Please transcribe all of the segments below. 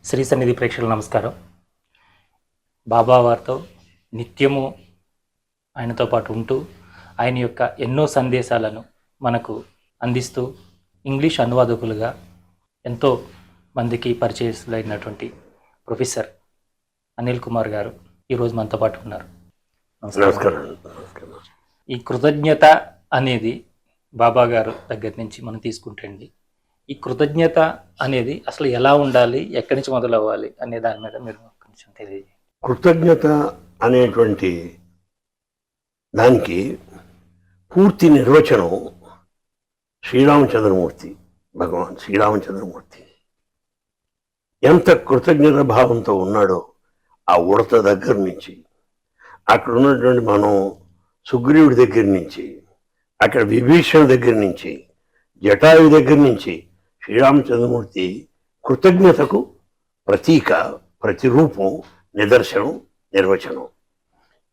శ్రీ సన్నిధి ప్రేక్షకులు నమస్కారం. బాబా వారితో నిత్యము ఆయనతో పాటు ఉంటూ ఆయన యొక్క ఎన్నో సందేశాలను మనకు అందిస్తూ ఇంగ్లీష్ అనువాదకులుగా ఎంతో మందికి పరిచయస్తులైనటువంటి ప్రొఫెసర్ అనిల్ కుమార్ గారు ఈరోజు మనతో పాటు ఉన్నారు. నమస్కారం. ఈ కృతజ్ఞత అనేది బాబా గారు దగ్గర నుంచి మనం తీసుకుంటండి. ఈ కృతజ్ఞత అనేది అసలు ఎలా ఉండాలి, ఎక్కడి నుంచి మొదలవ్వాలి అనే దాని మీద మీరు కొంచెం తెలియజేయండి. కృతజ్ఞత అనేటువంటి దానికి పూర్తి నిర్వచనం శ్రీరామచంద్రమూర్తి, భగవాన్ శ్రీరామచంద్రమూర్తి ఎంత కృతజ్ఞత భావంతో ఉన్నాడో ఆ ఉడత దగ్గర నుంచి, అక్కడ ఉన్నటువంటి మనం సుగ్రీవుడి దగ్గర నుంచి, అక్కడ విభీషణ దగ్గర నుంచి, జటాయు దగ్గర నుంచి శ్రీరామచంద్రమూర్తి కృతజ్ఞతకు ప్రతీక, ప్రతిరూపం, నిదర్శనం, నిర్వచనం.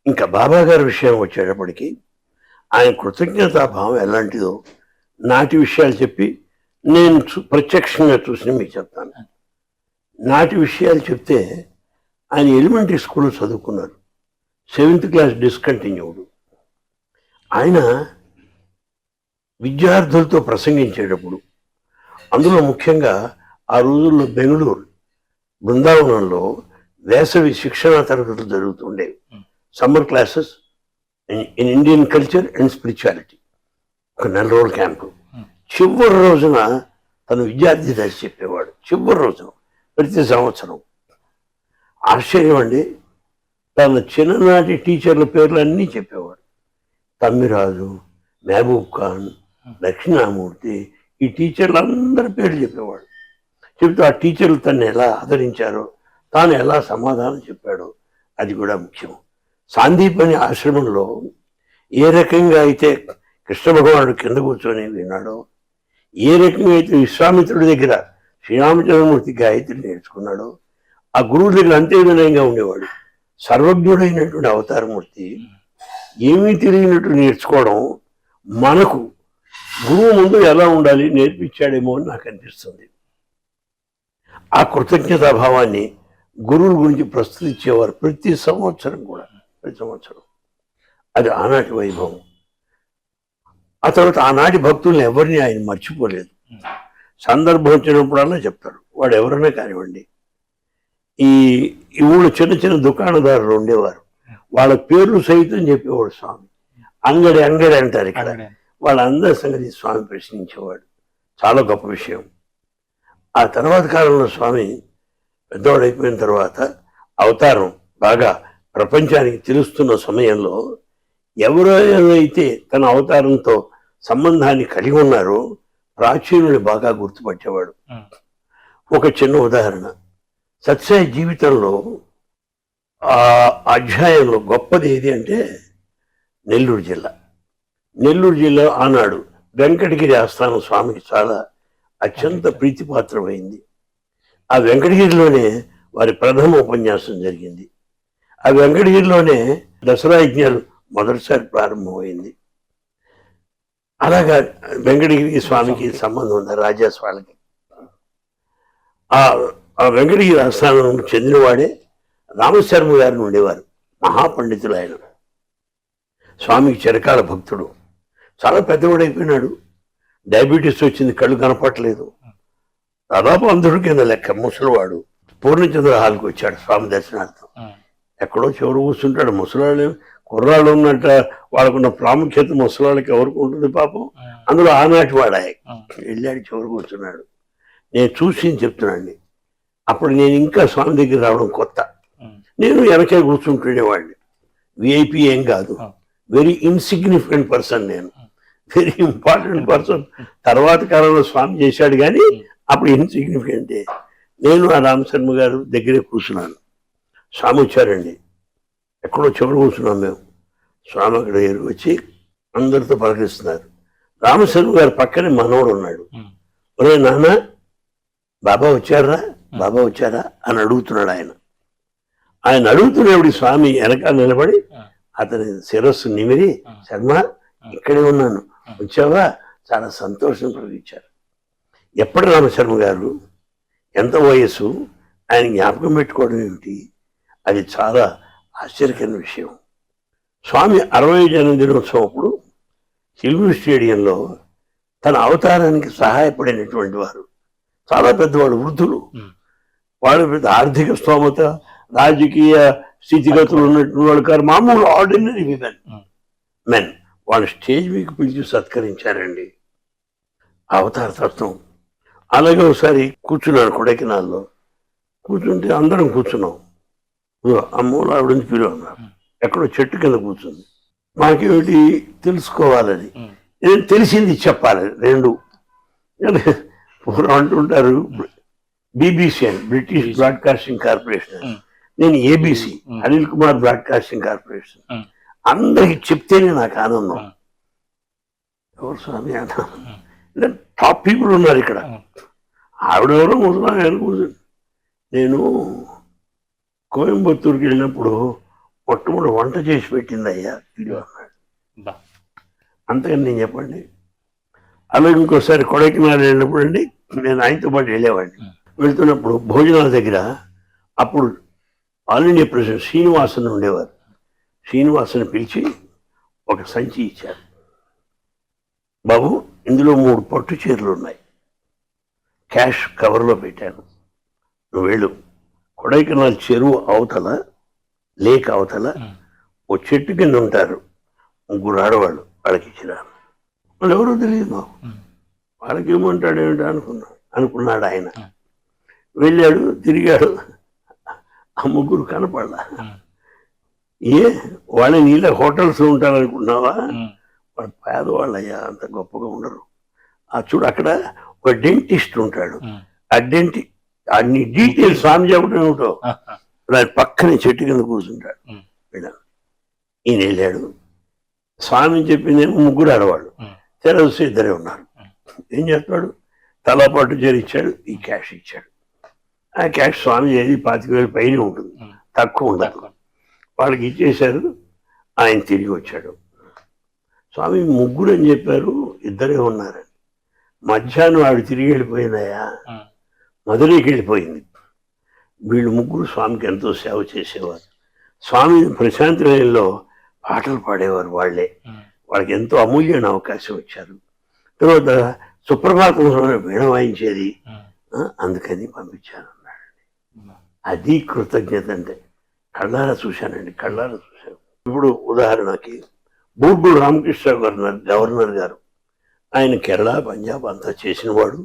ఇంకా బాబా గారి విషయం వచ్చేటప్పటికి ఆయన కృతజ్ఞతాభావం ఎలాంటిదో నాటి విషయాలు చెప్పి నేను ప్రత్యక్షంగా చూసి మీకు చెప్తాను. నాటి విషయాలు చెప్తే ఆయన ఎలిమెంటరీ స్కూల్లో చదువుకున్నారు. 7th class discontinued. ఆయన విద్యార్థులతో ప్రసంగించేటప్పుడు, అందులో ముఖ్యంగా ఆ రోజుల్లో బెంగళూరు బృందావనంలో వేసవి శిక్షణా తరగతులు జరుగుతుండేవి. Summer classes in Indian culture and spirituality, ఒక 4 రోజుల క్యాంపు. చివరి రోజున తను విద్యార్థి దశ చెప్పేవాడు. చివరి రోజున ప్రతి సంవత్సరం. ఆశ్చర్యం అండి, తన చిన్ననాటి టీచర్ల పేర్లు అన్నీ చెప్పేవాడు. తమ్మిరాజు, మహబూబ్ ఖాన్, దక్షిణామూర్తి, ఈ టీచర్లందరి పేర్లు చెప్పేవాడు. చెప్తూ ఆ టీచర్లు తను ఎలా ఆదరించారో, తాను ఎలా సమాధానం చెప్పాడో అది కూడా ముఖ్యం. సాందీపని ఆశ్రమంలో ఏ రకంగా అయితే కృష్ణ భగవానుడు కింద కూర్చొని విన్నాడో, ఏ రకంగా అయితే విశ్వామిత్రుడి దగ్గర శ్రీరామచంద్రమూర్తి గాయత్రి నేర్చుకున్నాడో, ఆ గురువు దగ్గర అంతే వినయంగా ఉండేవాడు. సర్వజ్ఞుడైనటువంటి అవతారమూర్తి ఏమీ తెలియనట్టు నేర్చుకోవడం మనకు గురువు ముందు ఎలా ఉండాలి నేర్పించాడేమో అని నాకు అనిపిస్తుంది. ఆ కృతజ్ఞతాభావాన్ని గురువుల గురించి ప్రస్తుతించేవారు ప్రతి సంవత్సరం కూడా, ప్రతి సంవత్సరం. అది ఆనాటి వైభవం. ఆ తర్వాత ఆనాటి భక్తుల్ని ఎవరిని ఆయన మర్చిపోలేదు. సందర్భం వచ్చినప్పుడల్లా చెప్తారు. వాడు ఎవరైనా కానివ్వండి, ఈ ఊళ్ళో చిన్న చిన్న దుకాణదారులు ఉండేవారు, వాళ్ళ పేర్లు సైతం చెప్పేవాడు స్వామి. అంగడి అంగడి అంటారు ఇక్కడ. వాళ్ళందరి సంగతి స్వామి ప్రశ్నించేవాడు. చాలా గొప్ప విషయం. ఆ తర్వాత కాలంలో స్వామి పెద్దవాడైపోయిన తర్వాత అవతారం బాగా ప్రపంచానికి తెలుస్తున్న సమయంలో ఎవరైతే తన అవతారంతో సంబంధాన్ని కలిగి ఉన్నారో ప్రాచీనుని బాగా గుర్తుపట్టేవాడు. ఒక చిన్న ఉదాహరణ, సత్సాయి జీవితంలో ఆ అధ్యాయంలో గొప్పది ఏది అంటే నెల్లూరు జిల్లా. నెల్లూరు జిల్లా ఆనాడు వెంకటగిరి ఆస్థానం స్వామికి చాలా అత్యంత ప్రీతిపాత్రమైంది. ఆ వెంకటగిరిలోనే వారి ప్రథమ ఉపన్యాసం జరిగింది. ఆ వెంకటగిరిలోనే దసరా యజ్ఞాలు మొదటిసారి ప్రారంభమైంది. అలాగా వెంకటగిరి స్వామికి సంబంధం ఉంది, రాజాస్వామికి. ఆ వెంకటగిరి ఆస్థానం చెందినవాడే రామశర్మ గారిని ఉండేవారు. మహాపండితులు ఆయన. స్వామికి చిరకాల భక్తుడు. చాలా పెద్దవాడైపోయినాడు. డయాబెటీస్ వచ్చింది, కళ్ళు కనపట్లేదు. దాదాపు అందరూ కింద లెక్క. ముసలివాడు. పూర్ణచంద్ర హాల్కి వచ్చాడు స్వామి దర్శనార్థం. ఎక్కడో చివరు కూర్చుంటాడు. ముసలాళ్ళు కుర్రాళ్ళు ఉన్నట్ట వాళ్ళకున్న ప్రాముఖ్యత ముసలాళ్ళకి ఎవరికి ఉంటుంది పాపం. అందులో ఆనాటి వాడాయి. వెళ్ళాడు, చివరు కూర్చున్నాడు. నేను చూసి చెప్తున్నాండి. అప్పుడు నేను ఇంకా స్వామి దగ్గర రావడం కొత్త. నేను వెనకే కూర్చుంటుండేవాడిని. విఐపి ఏం కాదు, వెరీ ఇన్సిగ్నిఫికెంట్ పర్సన్. నేను వెరీ ఇంపార్టెంట్ పర్సన్. తర్వాత కాలంలో స్వామి చేశాడు, కానీ అప్పుడు ఇన్సిగ్నిఫికెంటే. నేను ఆ రామశర్మ గారు దగ్గరే కూర్చున్నాను. స్వామి వచ్చారండి. ఎక్కడో చివరి కూర్చున్నాం మేము. స్వామి అక్కడ వచ్చి అందరితో పలకరిస్తున్నారు. రామశర్మ గారు పక్కనే మనవడు ఉన్నాడు. ఒరే నాన్న, బాబా వచ్చారా, బాబా వచ్చారా అని అడుగుతున్నాడు ఆయన. ఆయన అడుగుతున్నప్పుడు స్వామి వెనకాల నిలబడి అతని శిరస్సు నిమిరి, శర్మ ఇక్కడే ఉన్నాను, వచ్చావా, చాలా సంతోషం కలిగించారు. ఎప్పటి రామశర్మ గారు, ఎంత వయస్సు, ఆయన జ్ఞాపకం పెట్టుకోవడం ఏమిటి, అది చాలా ఆశ్చర్యకరమైన విషయం. స్వామి 60వ జన్మదినోత్సవం అప్పుడు చిలుకూరు స్టేడియంలో తన అవతారానికి సహాయపడినటువంటి వారు చాలా పెద్దవాళ్ళు, వృద్ధులు, వాళ్ళు పెద్ద ఆర్థిక స్తోమత, రాజకీయ స్థితిగతులు ఉన్నటువంటి వాళ్ళు కాదు, మామూలు ఆర్డినరీ మెన్. వాళ్ళు స్టేజ్ మీకు పిలిచి సత్కరించారండి. అవతార తత్వం. అలాగే ఒకసారి కూర్చున్నాను కొడైకెనాల్లో. కూర్చుంటే అందరం కూర్చున్నాం. ఆ మూల ఆవిడ నుంచి పిలువన్నారు, ఎక్కడో చెట్టు కింద కూర్చుంది. మాకేమిటి తెలుసుకోవాలని, నేను తెలిసింది చెప్పాలి. రెండు అంటుంటారు, బీబీసీ అని, బ్రిటిష్ బ్రాడ్కాస్టింగ్ కార్పొరేషన్, నేను ABC, Anil Kumar broadcasting corporation. అందరికి చెప్తేనే నాకు ఆనందం. ఎవరు స్వామి అంటే టాప్ పీపుల్ ఉన్నారు ఇక్కడ. ఆవిడెవరో ముసలాయన కూర్చొని, నేను కోయంబత్తూరుకి వెళ్ళినప్పుడు మొట్టమొదటి వంట చేసి పెట్టింది అయ్యా వీడియో అన్నాడు. అంతకని నేను చెప్పండి. అలాగే ఇంకోసారి కొడైకెనాల్ వెళ్ళినప్పుడు అండి, నేను ఆయనతో పాటు వెళ్ళేవాడిని. వెళ్తున్నప్పుడు భోజనాల దగ్గర అప్పుడు ఆల్ ఇండియా ప్రెసిడెంట్ శ్రీనివాసన్ ఉండేవారు. శ్రీనివాసన్ పిలిచి ఒక సంచి ఇచ్చారు. బాబు, ఇందులో 3 పట్టు చీరలు ఉన్నాయి, క్యాష్ కవర్లో పెట్టాను, నువ్వు వెళ్ళు. కొడైకెనాల్ చెరువు అవతల, లేక్ అవతల ఓ చెట్టు కింద ఉంటారు 3 ఆడవాళ్ళు, వాళ్ళకి ఇచ్చినాను. వాళ్ళు ఎవరో తెలియదు మాకు. వాళ్ళకి ఏమంటాడు ఏమిటో అనుకున్నాడు ఆయన. వెళ్ళాడు, తిరిగాడు, ఆ 3 కనపడలా. వాళ్ళ నీళ్ళ హోటల్స్ ఉంటారనుకున్నావా? వాళ్ళు పేదవాళ్ళయ్యా, అంత గొప్పగా ఉండరు. ఆ చూడు, అక్కడ ఒక డెంటిస్ట్ ఉంటాడు. ఆ అన్ని డీటెయిల్స్ స్వామి చెప్పడం ఏమిటో, దాని పక్కనే చెట్టు కింద కూర్చుంటాడు. వెళ్ళాను, ఈయన వెళ్ళాడు. స్వామి చెప్పిందేమో 3 ఆడవాళ్ళు, తెరవసి 2 ఉన్నారు. ఏం చేస్తాడు, తలపాటు చేరిచ్చాడు, ఈ క్యాష్ ఇచ్చాడు. ఆ క్యాష్ స్వామి ఏది 25,000 పైన ఉంటుంది, తక్కువ ఉండదు. వాళ్ళకి ఇచ్చేశారు. ఆయన తిరిగి వచ్చాడు. స్వామి 3 అని చెప్పారు, 2 ఉన్నారని. మధ్యాహ్నం ఆవిడ తిరిగి వెళ్ళిపోయిందయ్యా, మధురైకి వెళ్ళిపోయింది. వీళ్ళు 3 స్వామికి ఎంతో సేవ చేసేవారు. స్వామి ప్రశాంతి నిలయంలో పాటలు పాడేవారు వాళ్ళే. వాళ్ళకి ఎంతో అమూల్యమైన అవకాశం ఇచ్చారు. తర్వాత సుప్రభాతంలో వీణ వాయించేది, అందుకని పంపించాను అన్నాడండి. అది కృతజ్ఞత అంటే. కళ్ళారా చూశానండి, కళ్ళారా చూశాను. ఇప్పుడు ఉదాహరణకి బూర్గుడు రామకృష్ణ గవర్నర్ గారు, ఆయన కేరళ, పంజాబ్ అంతా చేసినవాడు.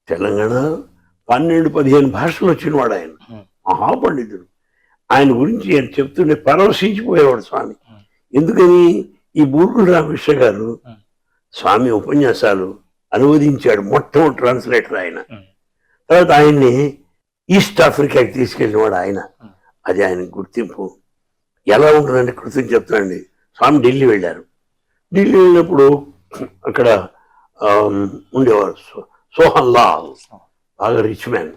తెలంగాణ 12-15 భాషలు వచ్చినవాడు ఆయన, మహాపండితుడు. ఆయన గురించి ఆయన చెప్తుంటే పరవశించిపోయేవాడు స్వామి. ఎందుకని, ఈ బూర్గుడు రామకృష్ణ గారు స్వామి ఉపన్యాసాలు అనువదించాడు, మొట్టమొదటి ట్రాన్స్లేటర్ ఆయన. తర్వాత ఆయన్ని ఈస్ట్ ఆఫ్రికాకి తీసుకెళ్ళినవాడు ఆయన. అది ఆయన గుర్తింపు. ఎలా ఉంటుందంటే కృతజ్ఞత చెప్తానండి. స్వామి ఢిల్లీ వెళ్ళారు. ఢిల్లీ వెళ్ళినప్పుడు అక్కడ ఉండేవారు సోహన్ లాల్, బాగా రిచ్ మ్యాన్,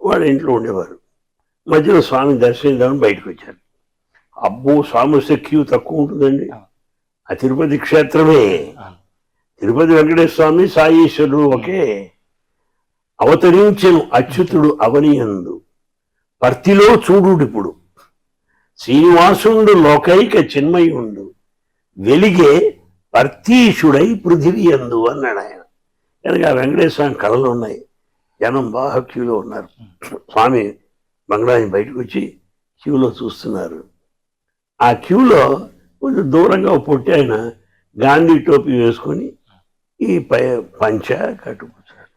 వాళ్ళ ఇంట్లో ఉండేవారు. మధ్యలో స్వామి దర్శించామని బయటకు వచ్చారు. అబ్బో, స్వామి వస్తే క్యూ తక్కువ ఉంటుందండి. ఆ తిరుపతి క్షేత్రమే, తిరుపతి వెంకటేశ్వర స్వామి, సాయీశ్వరుడు ఒకే. అవతరించెను అచ్యుతుడు అవనియందు, పర్తిలో చూడుడిప్పుడు శ్రీనివాసుండు లోకైక చిన్మయుండు, వెలిగే పర్తీషుడై పృథివీయందు అన్నాడు ఆయన. కనుక ఆ వెంకటేశ్వర స్వామి కళలు ఉన్నాయి. జనం బాగా క్యూలో ఉన్నారు. స్వామి బంగ్లాని బయటకు వచ్చి క్యూలో చూస్తున్నారు. ఆ క్యూలో కొంచెం దూరంగా పొట్టి ఆయన గాంధీ టోపీ వేసుకొని ఈ పంచ కట్టుకొచ్చాడు.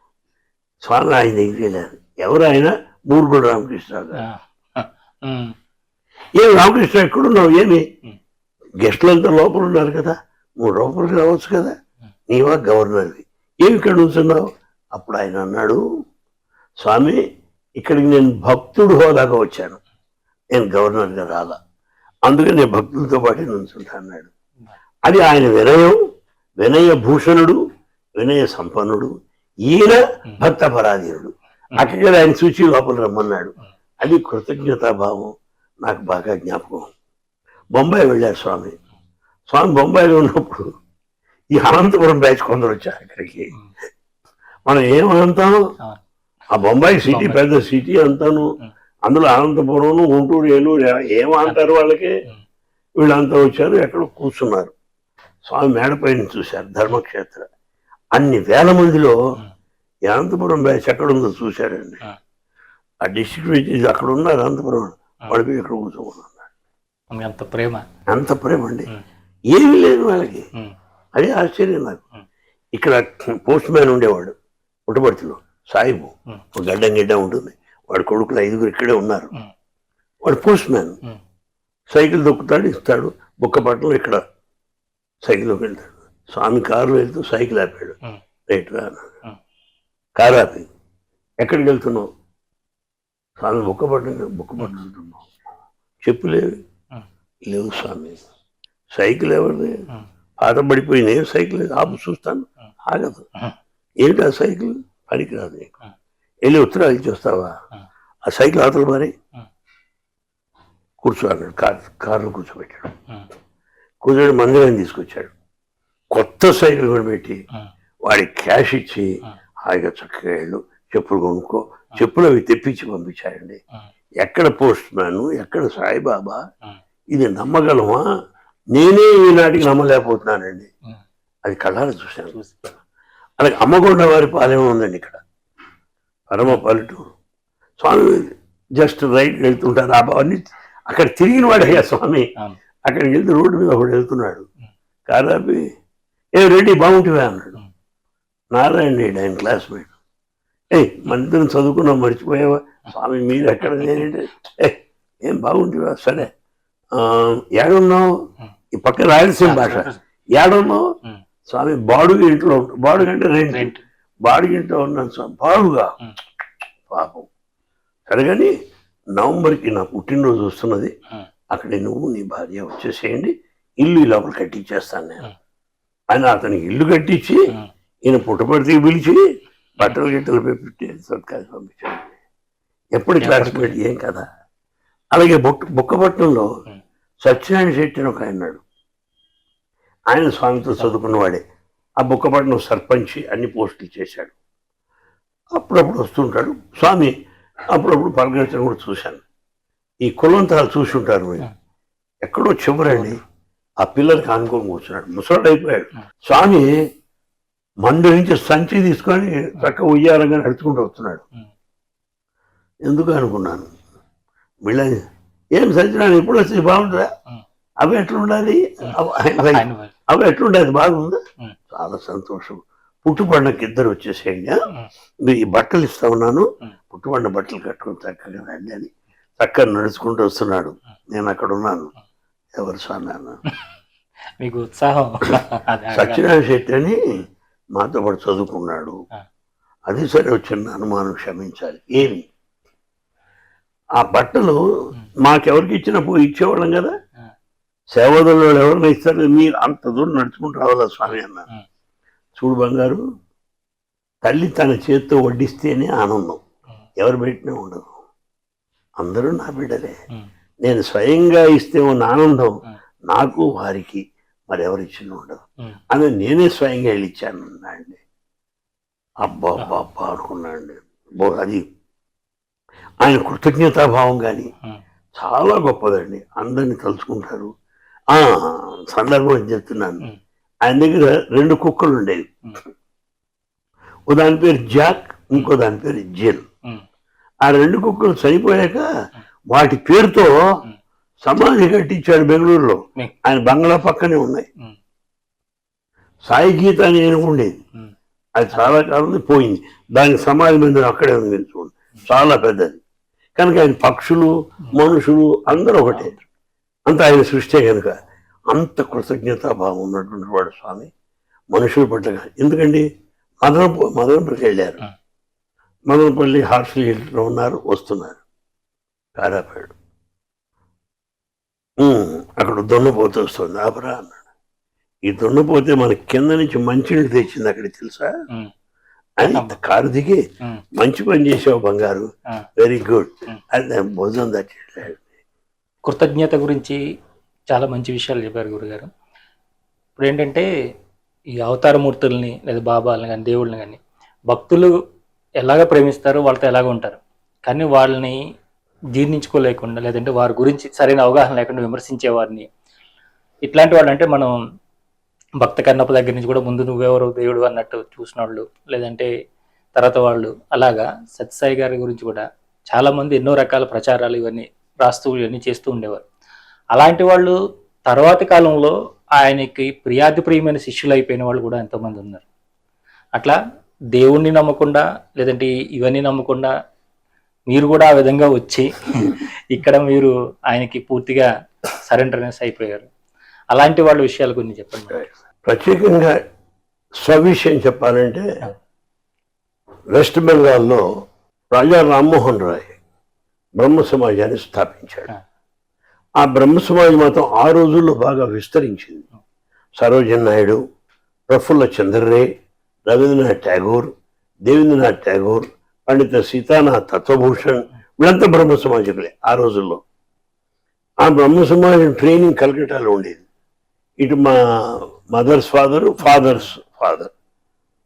స్వామి ఆయన దగ్గరికి వెళ్ళారు. ఎవరు ఆయన? బూర్గుడు రామకృష్ణ గారు. ఏమి రామకృష్ణ ఎక్కడున్నావు? ఏమి గెస్టులంతా లోపల ఉన్నారు కదా, 3 లోపలికి రావచ్చు కదా, నీవా గవర్నర్వి, ఏమి ఇక్కడ ఉంటున్నావు? అప్పుడు ఆయన అన్నాడు, స్వామి ఇక్కడికి నేను భక్తుడు హోదాగా వచ్చాను, నేను గవర్నర్గా రాలా, అందుకని నేను భక్తులతో పాటు నుంచుంటా అన్నాడు. అది ఆయన వినయ భూషణుడు, వినయ సంపన్నుడు. ఈయన భక్త పరాధీనుడు. అక్కడ ఆయన చూచి లోపల రమ్మన్నాడు. అది కృతజ్ఞతాభావం నాకు బాగా జ్ఞాపకం. బొంబాయి వెళ్ళారు స్వామి. బొంబాయిలో ఉన్నప్పుడు ఈ అనంతపురం బ్యాచ్ కొందరు వచ్చారు అక్కడికి. మనం ఏమంటాం, ఆ బొంబాయి సిటీ పెద్ద సిటీ అంతాను, అందులో అనంతపురం, గుంటూరు, ఏలూరు ఏమంటారు వాళ్ళకి. వీళ్ళంతా వచ్చారు, ఎక్కడో కూర్చున్నారు. స్వామి మేడపైన చూశారు ధర్మక్షేత్ర. అన్ని వేల మందిలో ఈ అనంతపురం బ్యాచ్ ఎక్కడుందో చూశారండి. ఆ డిస్ట్రిక్ట్ విజయ్ అక్కడ ఉన్నారు అనంతపురం, వాడికి ఎక్కడ కూర్చోమన్నారు. అంత ప్రేమ, అంత ప్రేమ అండి. ఏమీ లేదు వాళ్ళకి. అదే ఆశ్చర్యం నాకు. ఇక్కడ పోస్ట్ మ్యాన్ ఉండేవాడు పుట్టపర్తిలో, సాయిబు, ఒక గడ్డ ఉంటుంది. వాడి కొడుకులు 5 ఇక్కడే ఉన్నారు. వాడు పోస్ట్ మ్యాన్. సైకిల్ దొక్కుతాడు, ఇస్తాడు. బుక్కపట్నం ఇక్కడ సైకిల్లోకి వెళ్తాడు. స్వామి కారులో వెళ్తూ సైకిల్ ఆపాడు. రైట్ రా అన్నాడు. కారు ఆపి, ఎక్కడికి వెళ్తున్నావు? స్వామి బుక్కపట్నం. చెప్పులేవు? లేవు స్వామి. సైకిల్ ఎవరిది? పాత పడిపోయింది. ఏం సైకిల్? ఆపు చూస్తాను, ఆగదు. ఏమిటి ఆ సైకిల్? పనికిరాదు. వెళ్ళి ఉత్తరాలు ఇచ్చేస్తావా? ఆ సైకిల్ అవతల మరి కూర్చో అన్నాడు. కారులో కూర్చోబెట్టాడు. కూర్చోబెట్టి మందిరాన్ని తీసుకొచ్చాడు. కొత్త సైకిల్ కొనిపెట్టి వాడికి క్యాష్ ఇచ్చి, హాయిగా చక్కగా వెళ్ళు, చెప్పులు కొనుక్కో. చెప్పులు అవి తెప్పించి పంపించాడండి. ఎక్కడ పోస్ట్ మ్యాన్, ఎక్కడ సాయిబాబా? ఇది నమ్మగలమా? నేనే ఈనాటికి నమ్మలేకపోతున్నానండి. అది కళ్ళారా చూశాను. అలాగే అమ్మగొండ వారి పాలెం ఉందండి ఇక్కడ, పరమ పల్లెటూరు. స్వామి జస్ట్ రైట్ వెళ్తుంటారు. అవన్నీ అక్కడ తిరిగిన వాడే స్వామి. అక్కడికి వెళ్తే రోడ్డు మీద ఒకడు వెళ్తున్నాడు. కారాపి, ఏ రెడ్డి బాగుంటివా అన్నాడు. నారాయణ రెడ్డి ఆయన క్లాస్మేట్. మన ఇద్దరం చదువుకున్నాం, మర్చిపోయావా? స్వామి మీరు ఎక్కడ? నేనంటే ఏం బాగుంటివా? సరే ఏడున్నావు? ఈ పక్క రాయలసీమ భాష. ఏడున్నావు? స్వామి బాడుగ ఇంట్లో ఉంటావు. బాడుగ అంటే రెంట్. బాడుగ ఇంట్లో ఉన్నాను స్వామి. బాడుగా? పాపం. సరే కానీ నవంబర్కి నా పుట్టినరోజు వస్తున్నది, అక్కడే నువ్వు నీ భార్య వచ్చేసేయండి, ఇల్లు ఈ లోపల కట్టించేస్తాను నేను అని అతనికి ఇల్లు కట్టించి, ఈయన పుట్టపర్తికి పిలిచి బట్టలు గిట్టలు పెట్టి సత్కారం పంపించాడు. ఎప్పుడు క్లాస్మేట్, ఏం కదా. అలాగే బుక్కపట్నంలో సత్యనారాయణ శెట్టి అని ఒక ఆయన ఉన్నాడు. ఆయన స్వామితో చదువుకున్నవాడే. ఆ బుక్కపట్నం సర్పంచి అన్ని పోస్టులు చేశాడు. అప్పుడప్పుడు వస్తుంటాడు స్వామి. అప్పుడప్పుడు పలకరించడం కూడా చూశాను. ఈ కులంతాలు చూసి ఉంటారు మీరు. ఎక్కడో చివరండి ఆ పిల్లలకి ఆనుకొని కూర్చున్నాడు. ముసలాడు అయిపోయాడు. స్వామి మందు నుంచి సంచి తీసుకొని చక్కగా ఉయ్యారంగా నడుచుకుంటూ వస్తున్నాడు. ఎందుకు అనుకున్నాను. వీళ్ళ ఏం సత్యనారాయణ ఎప్పుడు వచ్చి బాగుంటుందా? అవి ఎట్లుండాలి? అవి ఎట్లుండేది? బాగుందా? చాలా సంతోషం. పుట్టుపండకి ఇద్దరు వచ్చేసేయండి, ఈ బట్టలు ఇస్తా ఉన్నాను, పుట్టుపండ బట్టలు కట్టుకుని చక్కగా రండి అని చక్కగా నడుచుకుంటూ వస్తున్నాడు. నేను అక్కడ ఉన్నాను. ఎవరు స్వామి అన్నాను. మీకు ఉత్సాహం. సత్యనారాయణ శెట్టి అని మాతో పాటు చదువుకున్నాడు. అది సరే, వచ్చిన అనుమానం క్షమించాలి. ఏమి ఆ బట్టలు మాకెవరికి ఇచ్చినప్పుడు ఇచ్చేవాళ్ళం కదా, సేవదల్లో ఎవరైనా ఇస్తారు, మీరు అంత దూరం నడుచుకుంటూ రావాలా స్వామి అన్నారు. చూడు బంగారు, తల్లి తన చేత్తో వడ్డిస్తేనే ఆనందం, ఎవరు పెట్టినా ఉండదు. అందరూ నా బిడ్డలే. నేను స్వయంగా ఇస్తే ఉన్న ఆనందం నాకు వారికి మరి ఎవరిచ్చినా ఉండదు. అని నేనే స్వయంగా వెళ్ళి ఇచ్చాను అండి. అబ్బా అబ్బా అబ్బా అనుకున్నాండి. అది ఆయన కృతజ్ఞతాభావం కానీ చాలా గొప్పదండి. అందరినీ తలుచుకుంటారు. సందర్భం చెప్తున్నాను. ఆయన దగ్గర 2 కుక్కలు ఉండేవి. ఓ దాని పేరు జాక్, ఇంకో దాని పేరు జెల్. ఆ 2 కుక్కలు చనిపోయాక వాటి పేరుతో సమాధి కట్టించాడు బెంగళూరులో. ఆయన బంగ్లా పక్కనే ఉన్నాయి. సాయి గీత అని ఉండేది, అది చాలా కాలం పోయింది. దానికి సమాధి మందిరం అక్కడే ఉంది చూడండి, చాలా పెద్దది. కనుక ఆయన పక్షులు మనుషులు అందరూ ఒకటే, అంత ఆయన సృష్టి. కనుక అంత కృతజ్ఞతాభావం ఉన్నటువంటి వాడు స్వామి మనుషుల పట్ల. ఎందుకండి మదనపల్లికి వెళ్ళారు. మదనపల్లి హార్స్లో ఉన్నారు, వస్తున్నారు. కారాపాడు అక్కడ దున్నపోతే వస్తుంది. ఆపరా అన్నాడు. ఈ దున్నపోతే మన కింద నుంచి మంచినీళ్ళు తెచ్చింది అక్కడ, తెలుసా అని. కారు దిగి మంచి పని చేసావు బంగారు, వెరీ గుడ్ అని భోజనం దట్టాడు. కృతజ్ఞత గురించి చాలా మంచి విషయాలు చెప్పారు గురుగారు. ఇప్పుడు ఏంటంటే ఈ అవతారమూర్తుల్ని లేదా బాబాలని కానీ దేవుళ్ళని కానీ భక్తులు ఎలాగ ప్రేమిస్తారు, వాళ్ళతో ఎలాగ ఉంటారు. కానీ వాళ్ళని జీర్ణించుకోలేకుండా, లేదంటే వారి గురించి సరైన అవగాహన లేకుండా విమర్శించే వారిని, ఇట్లాంటి వాళ్ళు అంటే మనం భక్త కన్నప్ప దగ్గర నుంచి కూడా ముందు నువ్వెవరు దేవుడు అన్నట్టు చూసిన వాళ్ళు, లేదంటే తర్వాత వాళ్ళు అలాగా సత్యసాయి గారి గురించి కూడా చాలామంది ఎన్నో రకాల ప్రచారాలు ఇవన్నీ రాస్తూ ఇవన్నీ చేస్తూ ఉండేవారు. అలాంటి వాళ్ళు తర్వాతి కాలంలో ఆయనకి ప్రియాతిప్రియమైన శిష్యులు అయిపోయిన వాళ్ళు కూడా ఎంతోమంది ఉన్నారు. అట్లా దేవుణ్ణి నమ్మకుండా, లేదంటే ఇవన్నీ నమ్మకుండా మీరు కూడా ఆ విధంగా వచ్చి ఇక్కడ మీరు ఆయనకి పూర్తిగా సరెండర్నెస్ అయిపోయారు. అలాంటి వాళ్ళ విషయాల గురించి చెప్పండి. ప్రత్యేకంగా స్వవిషయం చెప్పాలంటే వెస్ట్ బెంగాల్లో రాజా రామ్మోహన్ రాయ్ బ్రహ్మ సమాజాన్ని స్థాపించాడు. ఆ బ్రహ్మ సమాజ మతం ఆ రోజుల్లో బాగా విస్తరించింది. సరోజన్ నాయుడు, ప్రఫుల్ల చంద్రరే, రవీంద్రనాథ్ ఠాగూర్, దేవేంద్రనాథ్ ఠాగూర్, పండిత సీతానాథ్ తత్వభూషణ్, వీళ్ళంతా బ్రహ్మ సమాజకులే ఆ రోజుల్లో. ఆ బ్రహ్మ సమాజం ట్రైనింగ్ కలకటాలో ఉండేది. ఇటు మా మదర్స్ ఫాదర్స్ ఫాదర్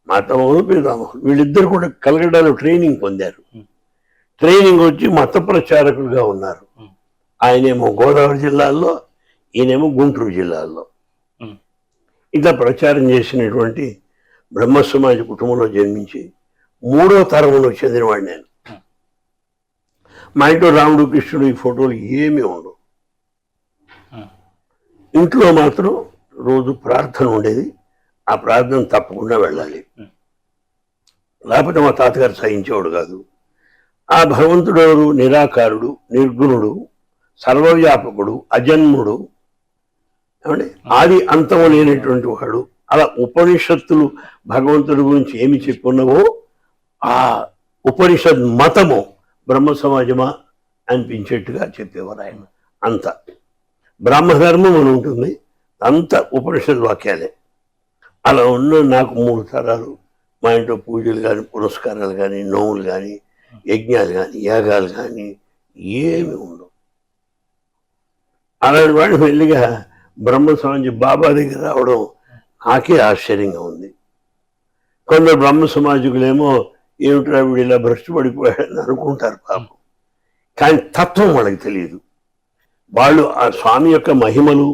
మాతామహులు పితామహులు వీళ్ళిద్దరు కూడా కలకటాలో ట్రైనింగ్ పొందారు. ట్రైనింగ్ వచ్చి మత ప్రచారకులుగా ఉన్నారు. ఆయనేమో గోదావరి జిల్లాల్లో, ఈయనేమో గుంటూరు జిల్లాల్లో. ఇట్లా ప్రచారం చేసినటువంటి బ్రహ్మ సమాజ కుటుంబంలో జన్మించి 3వ తరంలో చెందినవాడు నేను. మా ఇంట్లో రాముడు కృష్ణుడు ఈ ఫోటోలు ఏమీ ఉండవు. ఇంట్లో మాత్రం రోజు ప్రార్థన ఉండేది. ఆ ప్రార్థన తప్పకుండా వెళ్ళాలి, లేకపోతే మా తాతగారు సహించేవాడు కాదు. ఆ భగవంతుడు నిరాకారుడు, నిర్గుణుడు, సర్వవ్యాపకుడు, అజన్ముడు, ఏమండి ఆది అంతము లేనటువంటి వాడు. అలా ఉపనిషత్తులు భగవంతుడి గురించి ఏమి చెప్పున్నావో ఆ ఉపనిషత్ మతము బ్రహ్మ సమాజమా అనిపించేట్టుగా చెప్పేవారు ఆయన. అంత బ్రహ్మధర్మం అని ఉంటుంది, అంత ఉపనిషత్ వాక్యాలే. అలా ఉన్న నాకు 3 తరాలు మా ఇంట్లో పూజలు కానీ, పురస్కారాలు కానీ, నోములు కానీ, యజ్ఞాలు కానీ, యాగాలు కానీ ఏమి ఉండవు. అలాంటి వాడిని మెల్లిగా బ్రహ్మ సమాజం బాబా దగ్గర రావడం నాకే ఆశ్చర్యంగా ఉంది. కొందరు బ్రహ్మ సమాజకులేమో ఏమిట్రా వీడు ఇలా భ్రష్టు పడిపోయాడని అనుకుంటారు పాపం. కానీ తత్వం వాళ్ళకి తెలియదు. వాళ్ళు ఆ స్వామి యొక్క మహిమలు,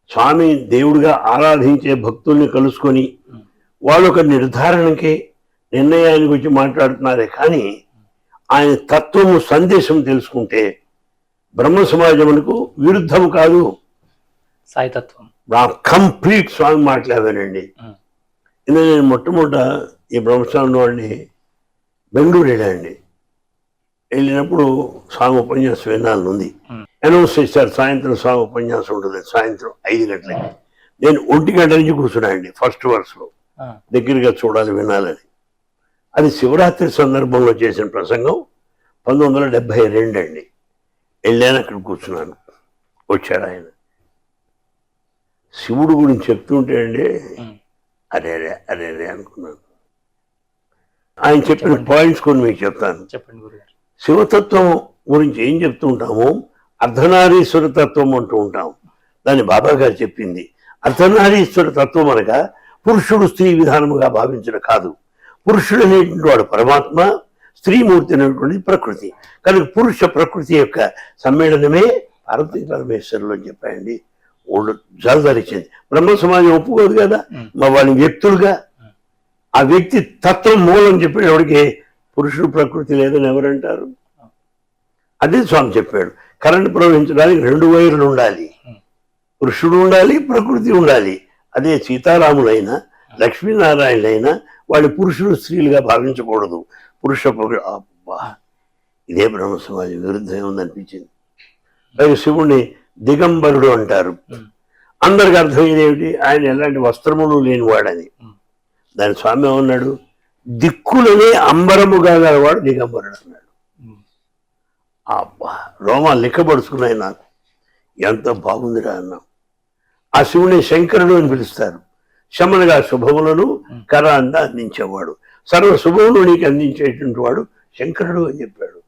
స్వామి దేవుడిగా ఆరాధించే భక్తుల్ని కలుసుకొని వాళ్ళు ఒక నిర్ధారణకి, నిర్ణయానికి వచ్చి మాట్లాడుతున్నారే కానీ ఆయన తత్వము, సందేశం తెలుసుకుంటే బ్రహ్మ సమాజమునకు విరుద్ధము కాదు. సాయితత్వం కంప్లీట్ స్వామి మాట్లాడానండి. ఇందులో నేను మొట్టమొదట ఈ బ్రహ్మస్వామి వాడిని బెంగళూరు వెళ్ళానండి. వెళ్ళినప్పుడు స్వామి ఉపన్యాసం వినాలని ఉంది. అనౌన్స్ చేశారు సాయంత్రం స్వామి ఉపన్యాసం ఉంటుంది, సాయంత్రం 5 గంటలకి. నేను 1 గంట నుంచి కూర్చున్నానండి ఫస్ట్ వర్స్లో, దగ్గరగా చూడాలి, వినాలని. అది శివరాత్రి సందర్భంలో చేసిన ప్రసంగం 1972 అండి. వెళ్ళాను, అక్కడ కూర్చున్నాను. వచ్చాడు ఆయన. శివుడు గురించి చెప్తుంటే అండి అరే అనుకున్నాను. ఆయన చెప్పిన పాయింట్స్ కొన్ని మీకు చెప్తాను. శివతత్వం గురించి ఏం చెప్తూ ఉంటాము, అర్ధనారీశ్వర తత్వం అంటూ ఉంటాం. దాన్ని బాబా గారు చెప్పింది. అర్ధనారీశ్వర తత్వం అనగా పురుషుడు స్త్రీ విధానముగా భావించడం కాదు. పురుషుడు అనేటువంటి వాడు పరమాత్మ, స్త్రీమూర్తి అనేటువంటి ప్రకృతి. కనుక పురుష ప్రకృతి యొక్క సమ్మేళనమే పార్వతీ పరమేశ్వరులు అని చెప్పాయండి. వాళ్ళు జలధరించింది. బ్రహ్మ సమాజం ఒప్పుకోదు కదా, మా వాళ్ళని వ్యక్తులుగా. ఆ వ్యక్తి తత్వం మూలం చెప్పేవాడికి పురుషుడు ప్రకృతి లేదని ఎవరంటారు? అదే స్వామి చెప్పాడు. కరెంటు ప్రవహించడానికి 2 వైర్లు ఉండాలి, పురుషుడు ఉండాలి, ప్రకృతి ఉండాలి. అదే సీతారాములైనా లక్ష్మీనారాయణులైనా వాళ్ళు పురుషుడు స్త్రీలుగా భావించకూడదు. పురుష అబ్బా, ఇదే బ్రహ్మ సమాజం విరుద్ధం ఉందనిపించింది. పైగా శివుణ్ణి దిగంబరుడు అంటారు. అందరికి అర్థమయ్యేదేమిటి, ఆయన ఎలాంటి వస్త్రములు లేనివాడని. దాని స్వామి ఏమన్నాడు, దిక్కులనే అంబరముగా గలవాడు దిగంబరుడు అన్నాడు. అబ్బా, రోమాలు లెక్కపడుచుకున్నాయి నాకు. ఎంత బాగుందిరా అన్నాం. ఆ శివుని శంకరుడు అని పిలుస్తారు. శమనగా శుభములను కరాంద అందించేవాడు, సర్వ శుభములు నీకు అందించేటువంటి వాడు శంకరుడు అని చెప్పాడు.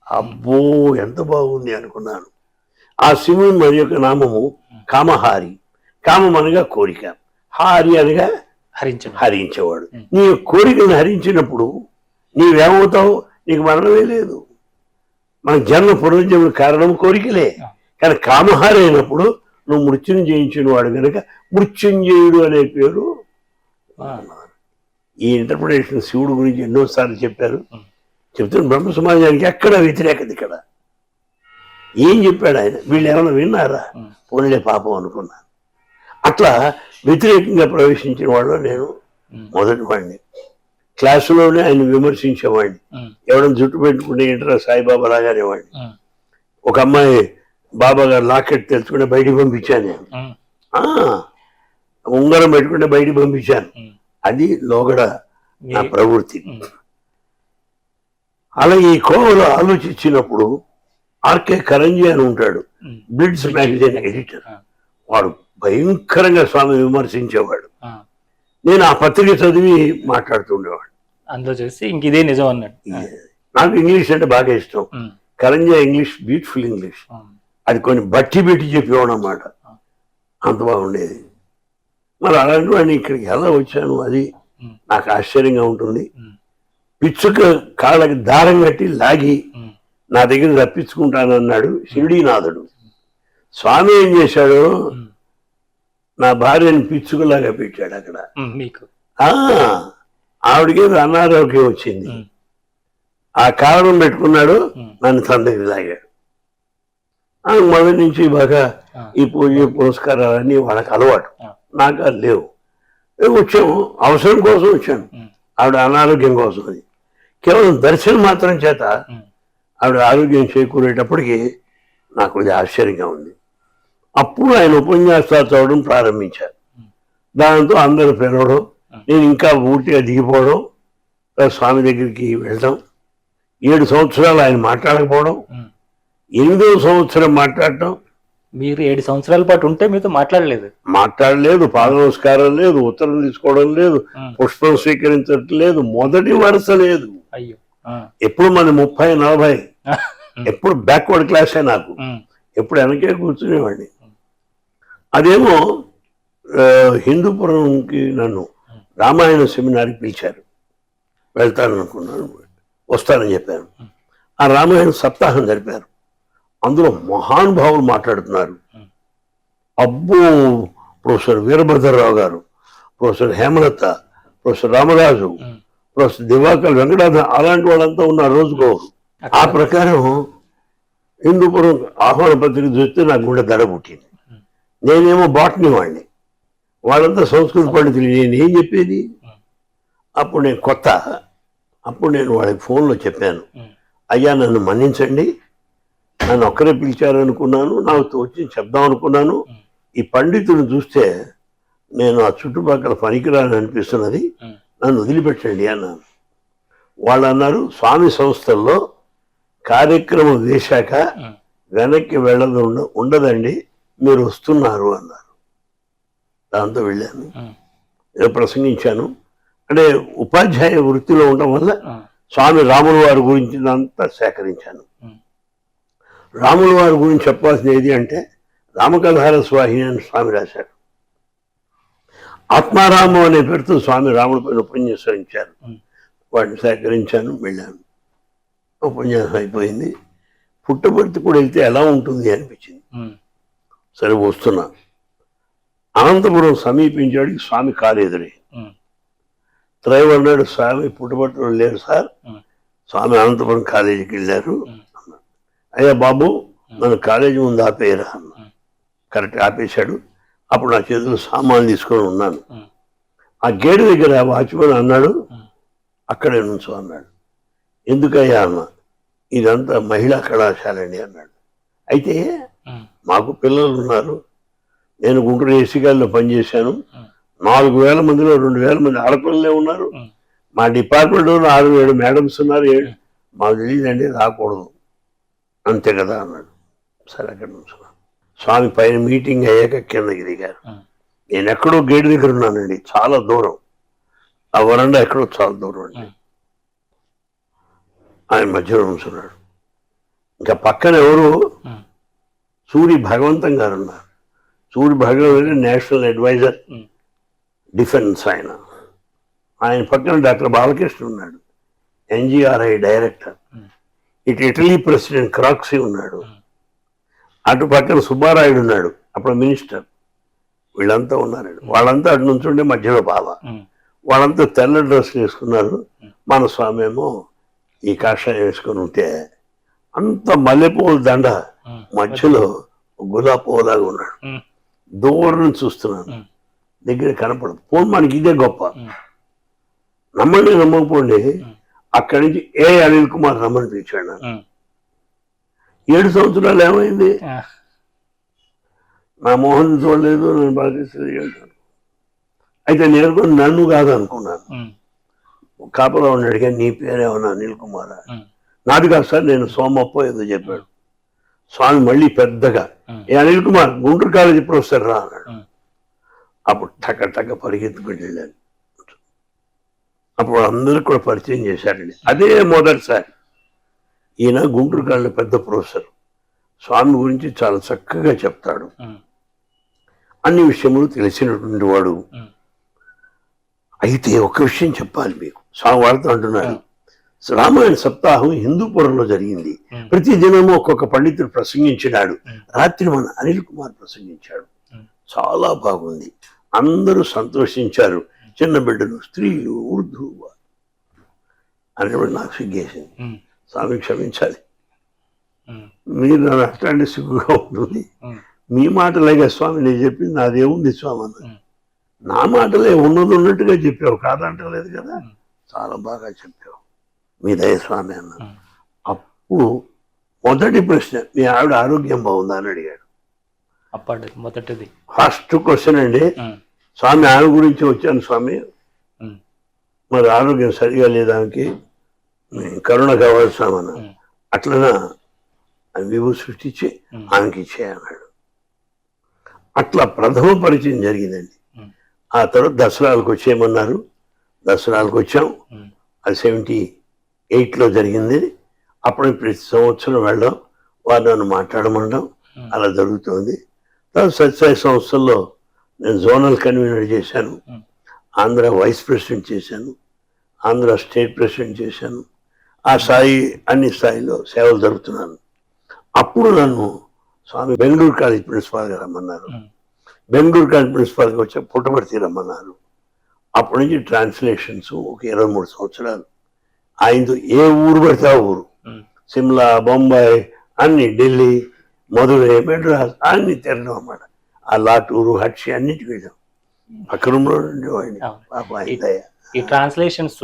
అబ్బో, ఎంత బాగుంది అనుకున్నాను. ఆ శివుని మరి యొక్క నామము కామహారి. కామం అనగా కోరిక, హారి అనగా హరించేవాడు. నీ కోరికను హరించినప్పుడు నీవేమవుతావు, నీకు మరణమే లేదు. మన జన్మ పునర్జన్మ కారణం కోరికలే. కానీ కామహారి అయినప్పుడు నువ్వు మృత్యుంజయించిన వాడు కనుక మృత్యుంజయుడు అనే పేరు. ఈ ఇంటర్ప్రిటేషన్ శివుడు గురించి ఎన్నోసార్లు చెప్పారు. చెప్తున్న బ్రహ్మ సమాజానికి ఎక్కడ వ్యతిరేకత. ఇక్కడ ఏం చెప్పాడు ఆయన, వీళ్ళు ఏమైనా విన్నారా? పోనీలే పాపం అనుకున్నాను. అట్లా వ్యతిరేకంగా ప్రవేశించిన వాళ్ళు నేను మొదటి వాడిని. క్లాసులోనే ఆయన విమర్శించేవాడిని. ఎవరైనా జుట్టు పెట్టుకుంటే ఏంటరా సాయిబాబా లాగానే వాడిని. ఒక అమ్మాయి బాబా గారు లాకెట్ తెలుసుకుంటే బయటికి పంపించాను నేను. ఉంగరం పెట్టుకుంటే బయటికి పంపించాను. అది లోగడ నా ప్రవృత్తి. అలా ఈ కోవలో ఆలోచించినప్పుడు ఆర్కే కరంజీ అని ఉంటాడు, బ్లిడ్స్ మ్యాగజైన్ ఎడిటర్. వాడు భయంకరంగా స్వామి విమర్శించేవాడు. నేను ఆ పత్రిక చదివి మాట్లాడుతుండేవాడు. అందులో చూసి ఇంక ఇదే నిజం అన్నాడు. నాకు ఇంగ్లీష్ అంటే బాగా ఇష్టం. Karanja English beautiful English. అది కొన్ని బట్టి పెట్టి చెప్పేవాడు అన్నమాట. అంత బాగుండేది. మరి అలాంటి వాడిని ఇక్కడికి ఎలా వచ్చాను అది నాకు ఆశ్చర్యంగా ఉంటుంది. పిచ్చుక కాళ్ళకి దారం కట్టి లాగి నా దగ్గర రప్పించుకుంటానన్నాడు షిరిడీనాథుడు. స్వామి ఏం చేశాడు, నా భార్యని పిచ్చుకలాగా పెట్టాడు అక్కడ. ఆవిడకి అనారోగ్యం వచ్చింది. ఆ కారణం పెట్టుకున్నాడు, నన్ను తన దగ్గర లాగాడు. మొదటి నుంచి బాగా ఈ పూజ పురస్కారాలన్నీ వాళ్ళకి అలవాటు, నాకు అది లేవు. వచ్చాము, అవసరం కోసం వచ్చాను, ఆవిడ అనారోగ్యం కోసం. అది కేవలం దర్శనం మాత్రం చేత ఆవిడ ఆరోగ్యం చేకూరేటప్పటికి నాకు ఇది ఆశ్చర్యంగా ఉంది. అప్పుడు ఆయన ఉపన్యాసాలు చదవడం ప్రారంభించారు. దాంతో అందరూ పిలవడం, నేను ఇంకా పూర్తిగా దిగిపోవడం, స్వామి దగ్గరికి వెళ్ళడం. 7 సంవత్సరాలు ఆయన మాట్లాడకపోవడం, 8వ సంవత్సరం మాట్లాడటం. మీరు 7 సంవత్సరాల పాటు ఉంటే మీతో మాట్లాడలేదు, పాద నమస్కారం లేదు, ఉత్తరం తీసుకోవడం లేదు, పుష్పం స్వీకరించడం లేదు, మొదటి వరుస లేదు. అయ్యో, ఎప్పుడు మన 30-40 ఎప్పుడు బ్యాక్వర్డ్ క్లాసే. నాకు ఎప్పుడు వెనకే కూర్చునేవాడిని. అదేమో హిందూపురంకి నన్ను రామాయణ సెమినార్కి పిలిచారు. వెళ్తాననుకున్నాను, వస్తానని చెప్పాను. ఆ రామాయణ సప్తాహం జరిపారు. అందులో మహానుభావులు మాట్లాడుతున్నారు. అబ్బో, ప్రొఫెసర్ వీరభద్రరావు గారు, professor Hemalatha, professor Ramaraju, professor Diwakar Venkatadha, అలాంటి వాళ్ళంతా ఉన్నారు రోజుకోరు. ఆ ప్రకారం హిందూపురం ఆహ్వాన పత్రిక చూస్తే నాకు గుండె దడ పుట్టింది. నేనేమో బాటనీ వాడిని, వాళ్ళంతా సంస్కృత పండితులు. నేను ఏం చెప్పేది? అప్పుడు నేను కొత్త. అప్పుడు నేను వాళ్ళకి ఫోన్లో చెప్పాను, అయ్యా నన్ను మన్నించండి, నన్ను ఒక్కరే పిలిచారనుకున్నాను, నాకు వచ్చి చెప్దాం అనుకున్నాను. ఈ పండితులను చూస్తే నేను ఆ చుట్టుపక్కల పనికిరాని అనిపిస్తున్నది, నన్ను వదిలిపెట్టండి అన్నాను. వాళ్ళు అన్నారు, స్వామి సంస్థల్లో కార్యక్రమం వేశాక వెనక్కి వెళ్ళదు ఉండదండి, మీరు వస్తున్నారు అన్నారు. దాంతో వెళ్ళాను, ఏదో ప్రసంగించాను. అంటే ఉపాధ్యాయ వృత్తిలో ఉండటం వల్ల స్వామి రాముల వారి గురించి అంతా సేకరించాను. రాముల వారి గురించి చెప్పాల్సింది ఏది అంటే, రామకథార స్వాహిని అని స్వామి రాశారు. ఆత్మారామం అనే పేరుతో స్వామి రాముడి పైన ఉపన్యాసం ఇచ్చారు. వాటిని సేకరించాను, వెళ్ళాను. ఉపన్యాసం అయిపోయింది. పుట్టపర్తి కూడా వెళ్తే ఎలా ఉంటుంది అనిపించింది. సరే వస్తున్నా. అనంతపురం సమీపించాడికి స్వామి కారు ఎదురే. డ్రైవర్ అన్నాడు, స్వామి పుట్టపర్తిలో లేరు సార్, స్వామి అనంతపురం కాలేజీకి వెళ్ళారు. అయ్యా బాబు, నన్ను కాలేజీ ముందు ఆపేయరా అన్న. కరెక్ట్ ఆపేశాడు. అప్పుడు నా చేతిలో సామాన్లు తీసుకొని ఉన్నాను. ఆ గేటు దగ్గర వాచ్మెన్ అన్నాడు, అక్కడే నుంచో అన్నాడు. ఎందుకయ్యా అన్న, ఇదంతా మహిళా కళాశాల అండి అన్నాడు. అయితే మాకు పిల్లలు ఉన్నారు, నేను గుంటూరు ఏసీగాల్లో పనిచేశాను. 4,000 మందిలో 2,000 మంది ఆడపిల్లలే ఉన్నారు. మా డిపార్ట్మెంట్లో 6-7 మేడమ్స్ ఉన్నారు. మాకు తెలియదండి, రాకూడదు అంతే కదా అన్నాడు. సరే అక్కడ నుంచున్నాను. స్వామి పైన మీటింగ్ అయ్యాక కిందకి దిగారు. నేను ఎక్కడో గేటు దగ్గర ఉన్నానండి, చాలా దూరం. ఆ వరండా ఎక్కడో చాలా దూరం అండి. ఆయన మధ్యలో ఉంచున్నాడు. ఇంకా పక్కన ఎవరు, సూరి భగవంతం గారు ఉన్నారు. Suri Bhagavantam national adviser defence. ఆయన పక్కన డాక్టర్ బాలకృష్ణ ఉన్నాడు. ఎన్జిఆర్ఐ డైరెక్టర్, ఇటు ఇటలీ ప్రెసిడెంట్ క్రాక్సీ ఉన్నాడు, అటు పక్కన సుబ్బారాయుడు ఉన్నాడు అప్పుడు మినిస్టర్. వీళ్ళంతా ఉన్నారండి. వాళ్ళంతా అటు నుంచి ఉండే మధ్యలో బావ. వాళ్ళంతా తెల్ల డ్రెస్సులు వేసుకున్నారు. మన స్వామి ఏమో ఈ కాషాయం వేసుకొని ఉంటే అంత మల్లెపూల దండ మధ్యలో గులాబీ పువ్వులాగా ఉన్నాడు. దూరం నుంచి చూస్తున్నాను, దగ్గర కనపడదు. పోను మనకి ఇదే గొప్ప. నమ్మండి నమ్మకపోండి, అక్కడి నుంచి అనిల్ కుమార్ రమ్మని పిలిచాడు నన్ను. 7 సంవత్సరాలు ఏమైంది, నా మోహన్ చూడలేదు, నన్ను బాధిస్తుంది అంటాను. అయితే నేను కూడా నన్ను కాదు అనుకున్నాను. కాపలా ఉన్నాడు కానీ నీ పేరేమన్నా అనిల్ కుమార్? నాది కాదు సార్, నేను సోమప్ప ఏదో చెప్పాడు. స్వామి మళ్ళీ పెద్దగా అనిల్ కుమార్ గుంటూరు కాలేజీ ప్రొఫెసర్ రా అన్నాడు. అప్పుడు టక్క పరిగెత్తుకుని వెళ్ళాను. అప్పుడు అందరూ కూడా పరిచయం చేశారండి. అదే మొదటిసారి. ఈయన గుంటూరు కాలేజీ పెద్ద ప్రొఫెసర్, స్వామి గురించి చాలా చక్కగా చెప్తాడు, అన్ని విషయములు తెలిసినటువంటి వాడు. అయితే ఒక విషయం చెప్పాలి మీకు, స్వామి వారితో అంటున్నాడు, రామాయణ సప్తాహం హిందూపురంలో జరిగింది. ప్రతి దినము ఒక్కొక్క పండితుడు ప్రసంగించినాడు. రాత్రి మన అనిల్ కుమార్ ప్రసంగించాడు, చాలా బాగుంది, అందరూ సంతోషించారు, చిన్న బిడ్డలు, స్త్రీలు, వృద్ధులు అనేప్పుడు నాకు సిగ్గేసింది. స్వామి క్షమించాలి, మీరు నన్ను అట్లాంటి సిగ్గుగా ఉంటుంది. మీ మాటలేగా స్వామి నేను చెప్పింది, నాదేముంది స్వామి అన్నది. నా మాటలే ఉన్నది ఉన్నట్టుగా చెప్పావు, కాదంటలేదు కదా, చాలా బాగా చెప్పావు, మీ దయ స్వామి అన్నాను. అప్పుడు మొదటి ప్రశ్న, మీ ఆవిడ ఆరోగ్యం బాగుందా అని అడిగాడు. మొదటిది ఫస్ట్ క్వశ్చన్ అండి. స్వామి ఆమె గురించి వచ్చాను స్వామి, మరి ఆరోగ్యం సరిగా లేదానికి కరుణ కావాలి స్వామి అన్న. అట్లనా విభూ సృష్టించి ఆమెకి ఇచ్చేయన్నాడు. అట్లా ప్రథమ పరిచయం జరిగిందండి. ఆ తర్వాత దసరాలకు వచ్చేయమన్నారు, దసరాలకు వచ్చాం. అది 78లో జరిగింది. అప్పుడు ప్రతి సంవత్సరం వెళ్ళడం, వారు నన్ను మాట్లాడమండం, అలా జరుగుతుంది. తర్వాత సత్యసాయి సంస్థల్లో నేను జోనల్ కన్వీనర్ చేశాను, ఆంధ్ర వైస్ ప్రెసిడెంట్ చేశాను, ఆంధ్ర స్టేట్ ప్రెసిడెంట్ చేశాను. ఆ స్థాయి అన్ని స్థాయిలో సేవలు జరుపుతున్నాను. అప్పుడు నన్ను స్వామి బెంగళూరు కాలేజ్ ప్రిన్సిపాల్గా రమ్మన్నారు. బెంగళూరు కాలేజ్ ప్రిన్సిపాల్గా వచ్చా పుట్టపర్తి రమ్మన్నారు. అప్పటి నుంచి ట్రాన్స్లేషన్స్ ఒక 23 సంవత్సరాలు. ఆయనతో ఏ ఊరు పడితే ఆ ఊరు, సిమ్లా, బొంబాయి, అన్ని, ఢిల్లీ, మధురై, మెడ్రాస్ అన్ని తిరగడం అన్నమాట. ఆ లాటూరు, హట్సి అన్నిటికి వెళ్ళాం. పక్క రూమ్లో ఉండేవాడిని. పాప ఆయన. ఈ ట్రాన్స్లేషన్స్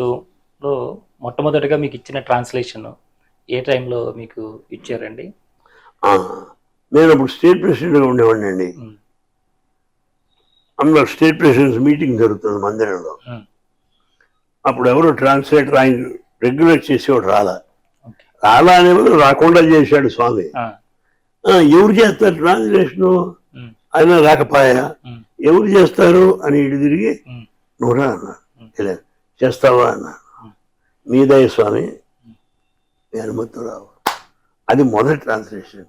లో మొట్టమొదటిగా మీకు ఇచ్చిన ట్రాన్స్లేషన్ ఏ టైంలో మీకు ఇచ్చారండి? నేను అప్పుడు స్టేట్ ప్రెసిడెంట్గా ఉండేవాడిని అండి. అందులో స్టేట్ ప్రెసిడెంట్స్ మీటింగ్ జరుగుతుంది మందిరంలో. అప్పుడు ఎవరు ట్రాన్స్లేటర్ ఆయన రెగ్యులేట్ చేసేవాడు రాలా అనే రాకుండా చేశాడు స్వామి. ఎవరు చేస్తారు ట్రాన్స్లేషను? ఆయన రాకపోయా, ఎవరు చేస్తారు అని ఇటు తిరిగి నువ్వురా అన్నాడు. చేస్తావా అన్నాడు. మీదయ్య స్వామి, మీ అనుమతి రావు. అది మొదటి ట్రాన్స్లేషన్.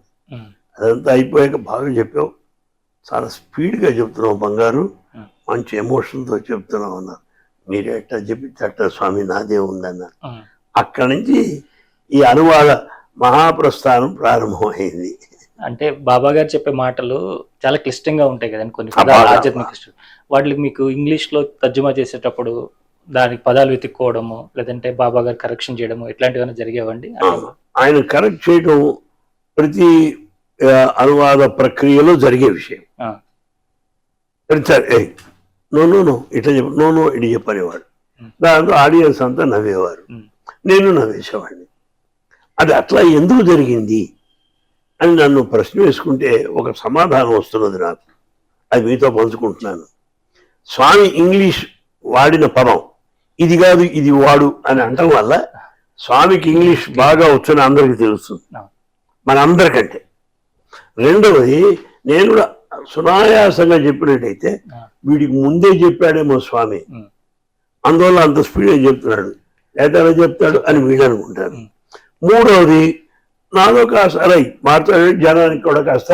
అదంతా అయిపోయాక బాగా చెప్పావు, చాలా స్పీడ్గా చెప్తున్నావు బంగారు, మంచి ఎమోషన్తో చెప్తున్నావు అన్నారు. మీరు ఎట్టా చెప్పి అట్టా స్వామి నాదే ఉందన్నారు. అక్కడి నుంచి ఈ అనువాద మహాప్రస్థానం ప్రారంభమైంది. అంటే బాబా గారు చెప్పే మాటలు చాలా క్లిష్టంగా ఉంటాయి కదండి, కొన్ని పదాలు ఆధ్యాత్మిక వాటికి మీకు ఇంగ్లీష్లో తర్జుమా చేసేటప్పుడు దానికి పదాలు వెతుక్కోవడము, లేదంటే బాబా గారు కరెక్షన్ చేయడము, ఇట్లాంటివన్నీ జరిగేవండి? ఆయన కరెక్ట్ చేయడం ప్రతి అనువాద ప్రక్రియలో జరిగే విషయం. ప్రతిసారి నో ఇట్లా చెప్ప, నో ఇటు చెప్పనేవాడు. దాంతో ఆడియన్స్ అంతా నవ్వేవారు, నేను నవ్వేసేవాడిని. అది అట్లా ఎందుకు జరిగింది అని నన్ను ప్రశ్న వేసుకుంటే ఒక సమాధానం వస్తున్నది నాకు. అది మీతో పంచుకుంటున్నాను. స్వామి ఇంగ్లీష్ వాడిన పదం ఇది కాదు, ఇది వాడు అని అనటం వల్ల స్వామికి ఇంగ్లీష్ బాగా వచ్చని అందరికీ తెలుస్తుంది, మన అందరికంటే. రెండవది, నేను కూడా సునాయాసంగా చెప్పినట్టయితే వీడికి ముందే చెప్పాడేమో స్వామి, అందువల్ల అంత స్పీడ్గా చెప్తున్నాడు, లేదా చెప్తాడు అని వీళ్ళు అనుకుంటారు. మూడవది, నాలో కాస్త అలా మాట్లాడే జనానికి కూడా కాస్త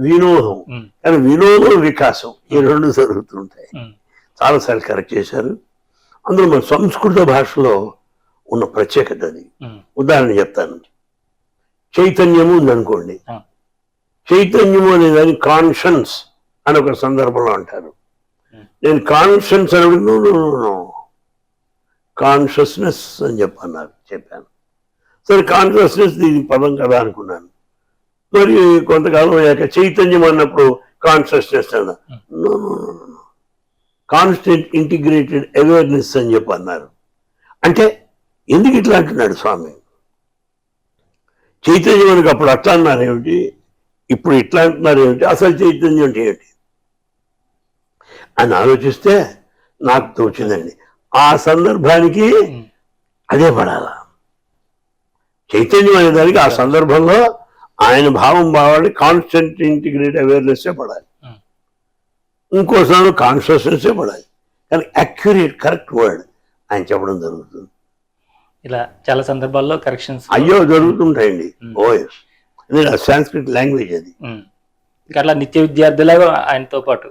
వినోదం, కానీ వినోదం వికాసం ఈ రెండు జరుగుతుంటాయి. చాలాసార్లు కరెక్ట్ చేశారు. అందులో మన సంస్కృత భాషలో ఉన్న ప్రత్యేకత అది. ఉమ్, ఉదాహరణ చెప్తాను. చైతన్యము ఉందనుకోండి, ఆ, చైతన్యము అనే దాన్ని కాన్షన్స్ అని ఒక సందర్భంలో అంటారు. నేను కాన్షన్స్ అని కాన్షియస్నెస్ అని చెప్పాను. సరే, కాన్షియస్నెస్ దీని పదం కదా అనుకున్నాను. మరి కొంతకాలం అయ్యాక చైతన్యం అన్నప్పుడు కాన్షియస్నెస్ అన్న కాన్స్టెంట్ ఇంటిగ్రేటెడ్ అవేర్నెస్ అని అన్నారు. అంటే ఎందుకు ఇట్లా అంటున్నాడు స్వామి? చైతన్యం అనకు అప్పుడు అట్లా అన్నారు ఏమిటి, ఇప్పుడు ఇట్లా అంటున్నారు ఏమిటి, అసలు చైతన్యం అంటే ఏమిటి అని ఆలోచిస్తే నాకు తోచిందండి, ఆ సందర్భానికి అదే పడాలా. చైతన్యం అనే దానికి ఆ సందర్భంలో ఆయన భావాన్ని కాన్స్టెంట్ ఇంటిగ్రేట్ అవేర్నెస్ పడాలి, ఇంకోసారి కాన్షియస్నెస్ పడాలి. కానీ అక్యురేట్ కరెక్ట్ వర్డ్ ఆయన చెప్పడం జరుగుతుంది. ఇలా చాలా సందర్భాల్లో కరెక్షన్స్ అయ్యో జరుగుతుంటాయండి. ఓఎస్ సాంస్క్రిట్ లాంగ్వేజ్ అది. అట్లా నిత్య విద్యార్థులాగా ఆయనతో పాటు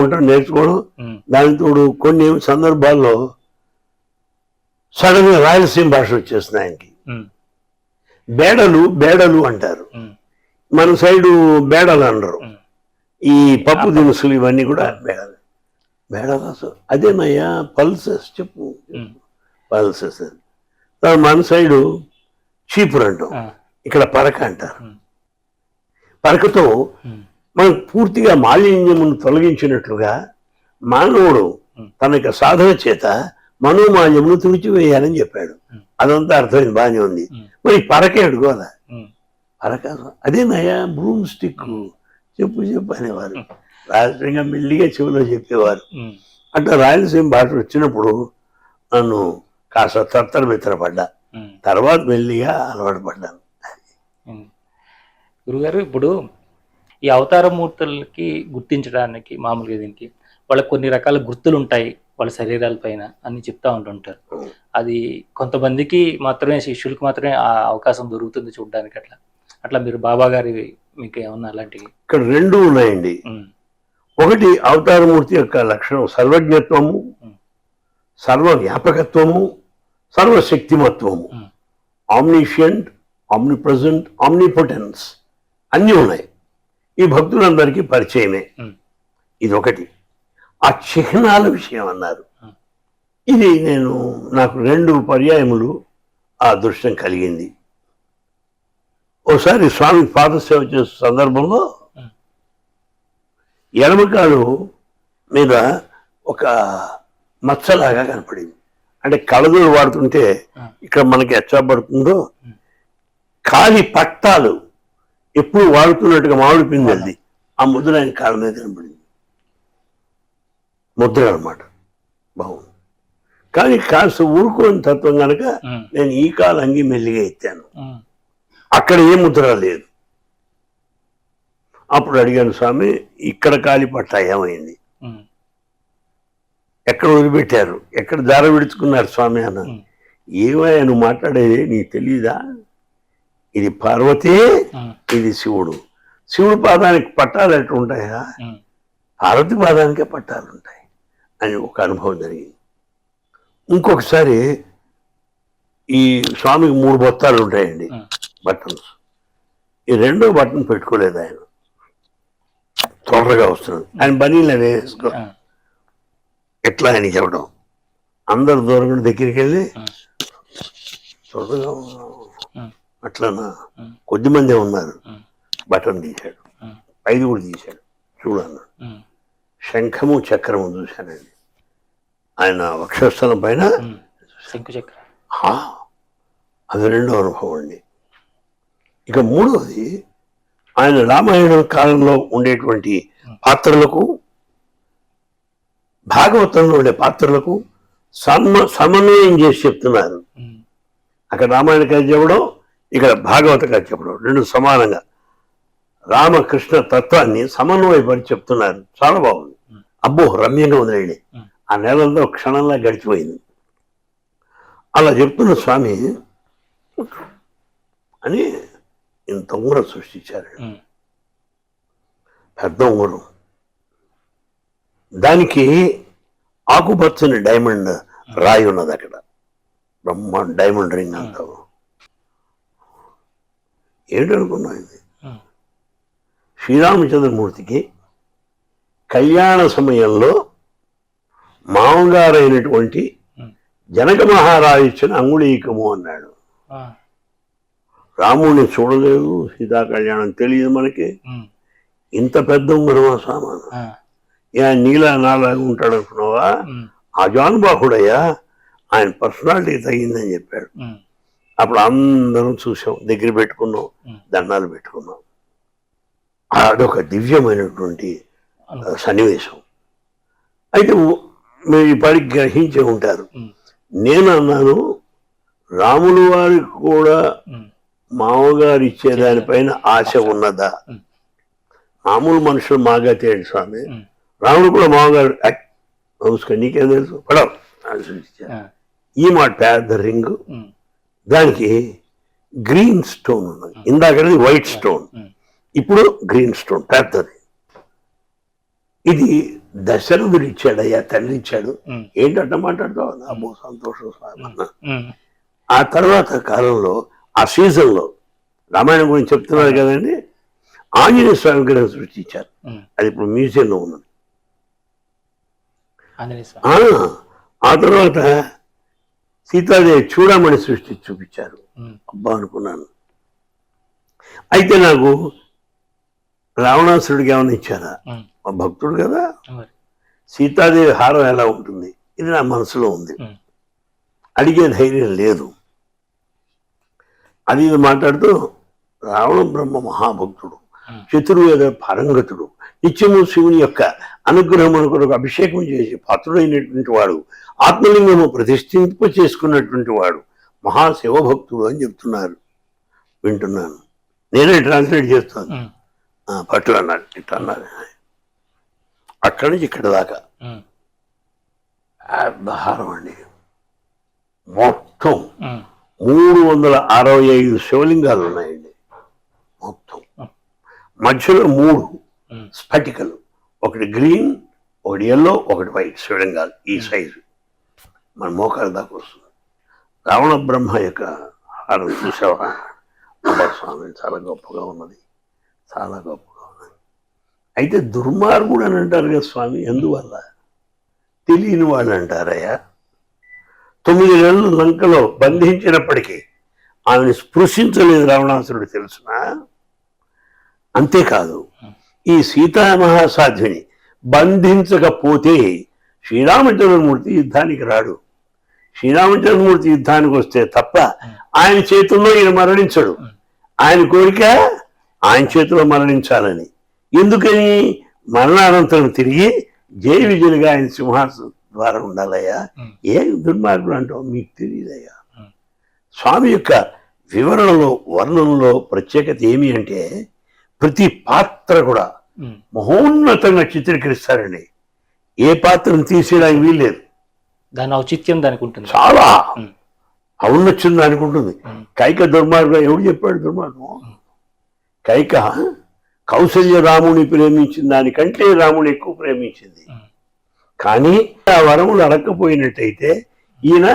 ఉంటాం, నేర్చుకోవడం. దానితో కొన్ని సందర్భాల్లో సడన్ గా రాయలసీమ భాష వచ్చేస్తుంది ఆయనకి. బేడలు అంటారు, మన సైడు బేడలు అనరు. ఈ పప్పు దినుసులు ఇవన్నీ కూడా బేడలు అదేనయ్యా పల్సెస్ చెప్పు, పల్సెస్. మన సైడు చీపురు అంటాం, ఇక్కడ పరక అంటారు. పరకతో మనం పూర్తిగా మాలిన్యమును తొలగించినట్లుగా మానవుడు తన యొక్క సాధన చేత మనోమాల్యమును తుడిచివేయాలని చెప్పాడు. అదంతా అర్థమైంది, బాగానే ఉంది. మరి పరక అడుకోదా? పరక అదేనయ్యా బ్రూమ్ స్టిక్ చెప్పు అనేవారు. రాజకీయంగా మెల్లిగా చెవిలో చెప్పేవారు. అట్లా రాయలసీమ భాష వచ్చినప్పుడు నన్ను కాస్త తత్తరబిత్తరపడ్డా, తర్వాత మెల్లిగా అలవాటు పడ్డాను. గురుగారు, ఇప్పుడు ఈ అవతార మూర్తులకి గుర్తించడానికి మామూలుగా దీనికి వాళ్ళకి కొన్ని రకాల గుర్తులు ఉంటాయి వాళ్ళ శరీరాల పైన అని చెప్తా ఉంటుంటారు. అది కొంతమందికి మాత్రమే, శిష్యులకు మాత్రమే ఆ అవకాశం దొరుకుతుంది చూడడానికి. అట్లా మీరు బాబా గారి మీకు ఏమన్నా అలాంటివి? ఇక్కడ రెండు ఉన్నాయండి. ఒకటి అవతారమూర్తి యొక్క లక్షణం సర్వజ్ఞత్వము, సర్వవ్యాపకత్వము, సర్వశక్తిమత్వము. ఆమ్నిషియంట్, ఆమ్నిప్రెజెంట్, ఆమ్నిపొటెన్స్ అన్నీ ఉన్నాయి. ఈ భక్తులందరికీ పరిచయమే. ఇది ఒకటి. ఆ చిహ్నాల విషయం అన్నారు. ఇది నాకు 2 పర్యాయములు ఆ దృష్టం కలిగింది. ఓసారి స్వామి పాదసేవ చేసే సందర్భంలో ఎడమకాలు మీద ఒక మచ్చలాగా కనపడింది. అంటే కళ్ళజోడు వాడుతుంటే ఇక్కడ మనకి ఎచ్చబడుతుందో కాలి పట్టాలు ఎప్పుడు వాడుతున్నట్టుగా మామిడి పిందెల్ది ఆ ముద్ర ఆయన కాళ్ళ మీద కనపడింది. ముద్ర అనమాట. బాగుంది. కానీ కాస్త ఊరుకోని తత్వం కనుక నేను ఈ కాలు అంగి మెల్లిగా ఎత్తాను. అక్కడ ఏ ముద్ర లేదు. అప్పుడు అడిగాను, స్వామి ఇక్కడ కాలి పట్ట ఏమైంది, ఎక్కడ వదిలిపెట్టారు, ఎక్కడ దార విడుచుకున్నారు స్వామి అన్నాను. ఏమయ్యా నువ్వు మాట్లాడేది నీకు తెలీదా, ఇది పార్వతి, ఇది శివుడు. శివుడు పాదానికి పట్టాలు ఎట్లా ఉంటాయా, పార్వతి పాదానికే పట్టాలు ఉంటాయి అని ఒక అనుభవం జరిగింది. ఇంకొకసారి ఈ స్వామికి 3 బొత్తాలు ఉంటాయండి, బటన్స్. ఈ 2వ బటన్ పెట్టుకోలేదు ఆయన, త్వరగా వస్తున్నాడు. ఆయన బనీలు వేసుకో ఎట్లా అని చెప్పడం, అందరు దూరం దగ్గరికి వెళ్ళి త్వరగా అట్లనా, కొద్దిమంది ఉన్నారు. బటన్ తీశాడు, 5 కూడా తీశాడు, చూడన్నాడు. శంఖము చక్రము చూశానండి ఆయన వక్షస్థలం పైన. అది 2వ అనుభవం అండి. ఇక 3వది ఆయన రామాయణ కాలంలో ఉండేటువంటి పాత్రలకు, భాగవతంలో ఉండే పాత్రలకు సమన్వయం చేసి చెప్తున్నారు. అక్కడ రామాయణ కథ చెప్పడం, ఇక్కడ భాగవత కథ చెప్పడం, 2 సమానంగా రామకృష్ణ తత్వాన్ని సమన్వయపడి చెప్తున్నారు. చాలా బాగుంది. అబ్బో రమ్యంగా ఉందండి. ఆ నెలంలో క్షణంలో గడిచిపోయింది. అలా చెప్తున్న స్వామి అని ఇంత ఉంగరం సృష్టించారు. పెద్ద ఉంగరం, దానికి ఆకుపచ్చని డైమండ్ రాయి ఉన్నది అక్కడ. డైమండ్ రింగ్ అంతా ఏంటనుకున్నా ఇది శ్రీరామచంద్రమూర్తికి కళ్యాణ సమయంలో మామగారైనటువంటి జనక మహారాజు ఇచ్చిన అంగుళీకము అన్నాడు. రాముడిని చూడలేదు, సీతా కళ్యాణం తెలియదు మనకి. ఇంత పెద్ద ఉంగరమా సామాను, నీలా నాలాగా ఉంటాడు అనుకున్నావా? అజానుబాహుడయ్యా, ఆయన పర్సనాలిటీ తగ్గిందని చెప్పాడు. అప్పుడు అందరం చూసాం, దగ్గర పెట్టుకున్నాం, దండాలు పెట్టుకున్నాం. అదొక దివ్యమైనటువంటి సన్నివేశం. అయితే మీరు ఇప్పటికి గ్రహించే ఉంటారు, నేను అన్నాను రాములు వారికి కూడా మామగారు ఇచ్చేదానిపైన ఆశ ఉన్నదా? మామూలు మనుషులు మాగతే ఏంటి స్వామి, రాముడు కూడా మామగారు నమస్కారం నీకేం తెలుసు పడవ ఈ మాట పెద్ద రింగ్, దానికి గ్రీన్ స్టోన్ ఉన్నది. ఇందాకది వైట్ స్టోన్, ఇప్పుడు గ్రీన్ స్టోన్ పెద్దది. ఇది దశరథుడు ఇచ్చాడయ్యా, తండ్రి ఇచ్చాడు. ఏంటంట మాట్లాడతావు? అబ్బో సంతోషం స్వామి. ఆ తర్వాత కాలంలో ఆ సీజన్లో రామాయణం గురించి చెప్తున్నారు కదండి, ఆంజనేయ స్వామి విగ్రహం సృష్టించారు. అది ఇప్పుడు మ్యూజియంలో ఉన్నది. ఆ తర్వాత సీతాదేవి చూడమని సృష్టించి చూపించారు. అబ్బా అనుకున్నాను. అయితే నాకు రావణాసురుడికి ఏమైనా ఇచ్చారా? మా భక్తుడు కదా, సీతాదేవి హారం ఎలా ఉంటుంది, ఇది నా మనసులో ఉంది. అడిగే ధైర్యం లేదు. అది ఇది మాట్లాడుతూ రావణ బ్రహ్మ మహాభక్తుడు, చతుర్వేద పారంగతుడు, నిత్యము శివుని యొక్క అనుగ్రహమును కొరకు అభిషేకం చేసి పాత్రుడైనటువంటి వాడు, ఆత్మలింగము ప్రతిష్ఠింప చేసుకున్నటువంటి వాడు, మహాశివభక్తుడు అని చెప్తున్నారు. వింటున్నాను, నేనే ట్రాన్స్లేట్ చేస్తాను. పట్టు అన్నాడు, ఇట్లా అన్నారు. అక్కడి నుంచి ఇక్కడ దాకా హారం అండి. మొత్తం 365 శివలింగాలు ఉన్నాయండి. మొత్తం మధ్యలో 3 స్ఫటికలు, ఒకటి గ్రీన్, ఒకటి ఎల్లో, ఒకటి వైట్ శివలింగాలు. ఈ సైజు మన మోకాల దాకా వస్తుంది. రావణ బ్రహ్మ యొక్క హారం చూసావా స్వామి, చాలా గొప్పగా ఉన్నది, చాలా గొప్పగా ఉన్నది. అయితే దుర్మార్గుడు అని అంటారు కదా స్వామి, ఎందువల్ల? తెలియని వాళ్ళు అంటారయ్యా. 9 నెలలు లంకలో బంధించినప్పటికీ ఆమెను స్పృశించలేదు రావణాసురుడు, తెలుసునా? అంతేకాదు, ఈ సీతామహాసాధ్విని బంధించకపోతే శ్రీరామచంద్రమూర్తి యుద్ధానికి రాడు. శ్రీరామచంద్రమూర్తి యుద్ధానికి వస్తే తప్ప ఆయన చేతుల్లో ఈయన మరణించడు. ఆయన కోరిక ఆయన చేతిలో మరణించాలని. ఎందుకని? మరణానంతరం తిరిగి జయ విజయులుగా ఆయన సింహాసనం ద్వారా ఉండాలయ్యా. ఏ దుర్మార్గుడు అంటావు, మీకు తెలియదయ్యా. స్వామి యొక్క వివరణలో వర్ణనలో ప్రత్యేకత ఏమి అంటే, ప్రతి పాత్ర కూడా మహోన్నతంగా చిత్రీకరిస్తారండి. ఏ పాత్రను తీసేయడానికి వీల్లేదు. దాని ఔచిత్యం దానికి ఉంటుంది, చాలా ఔన్నత్యం దానికి ఉంటుంది. కైక దుర్మార్గం ఎవడు చెప్పాడు? దుర్మార్గం కైక కౌసల్య రాముని ప్రేమించిన దానికంటే రాముని ఎక్కువ ప్రేమించింది. కానీ ఆ వరములు అడక్కపోయినట్టయితే ఈయన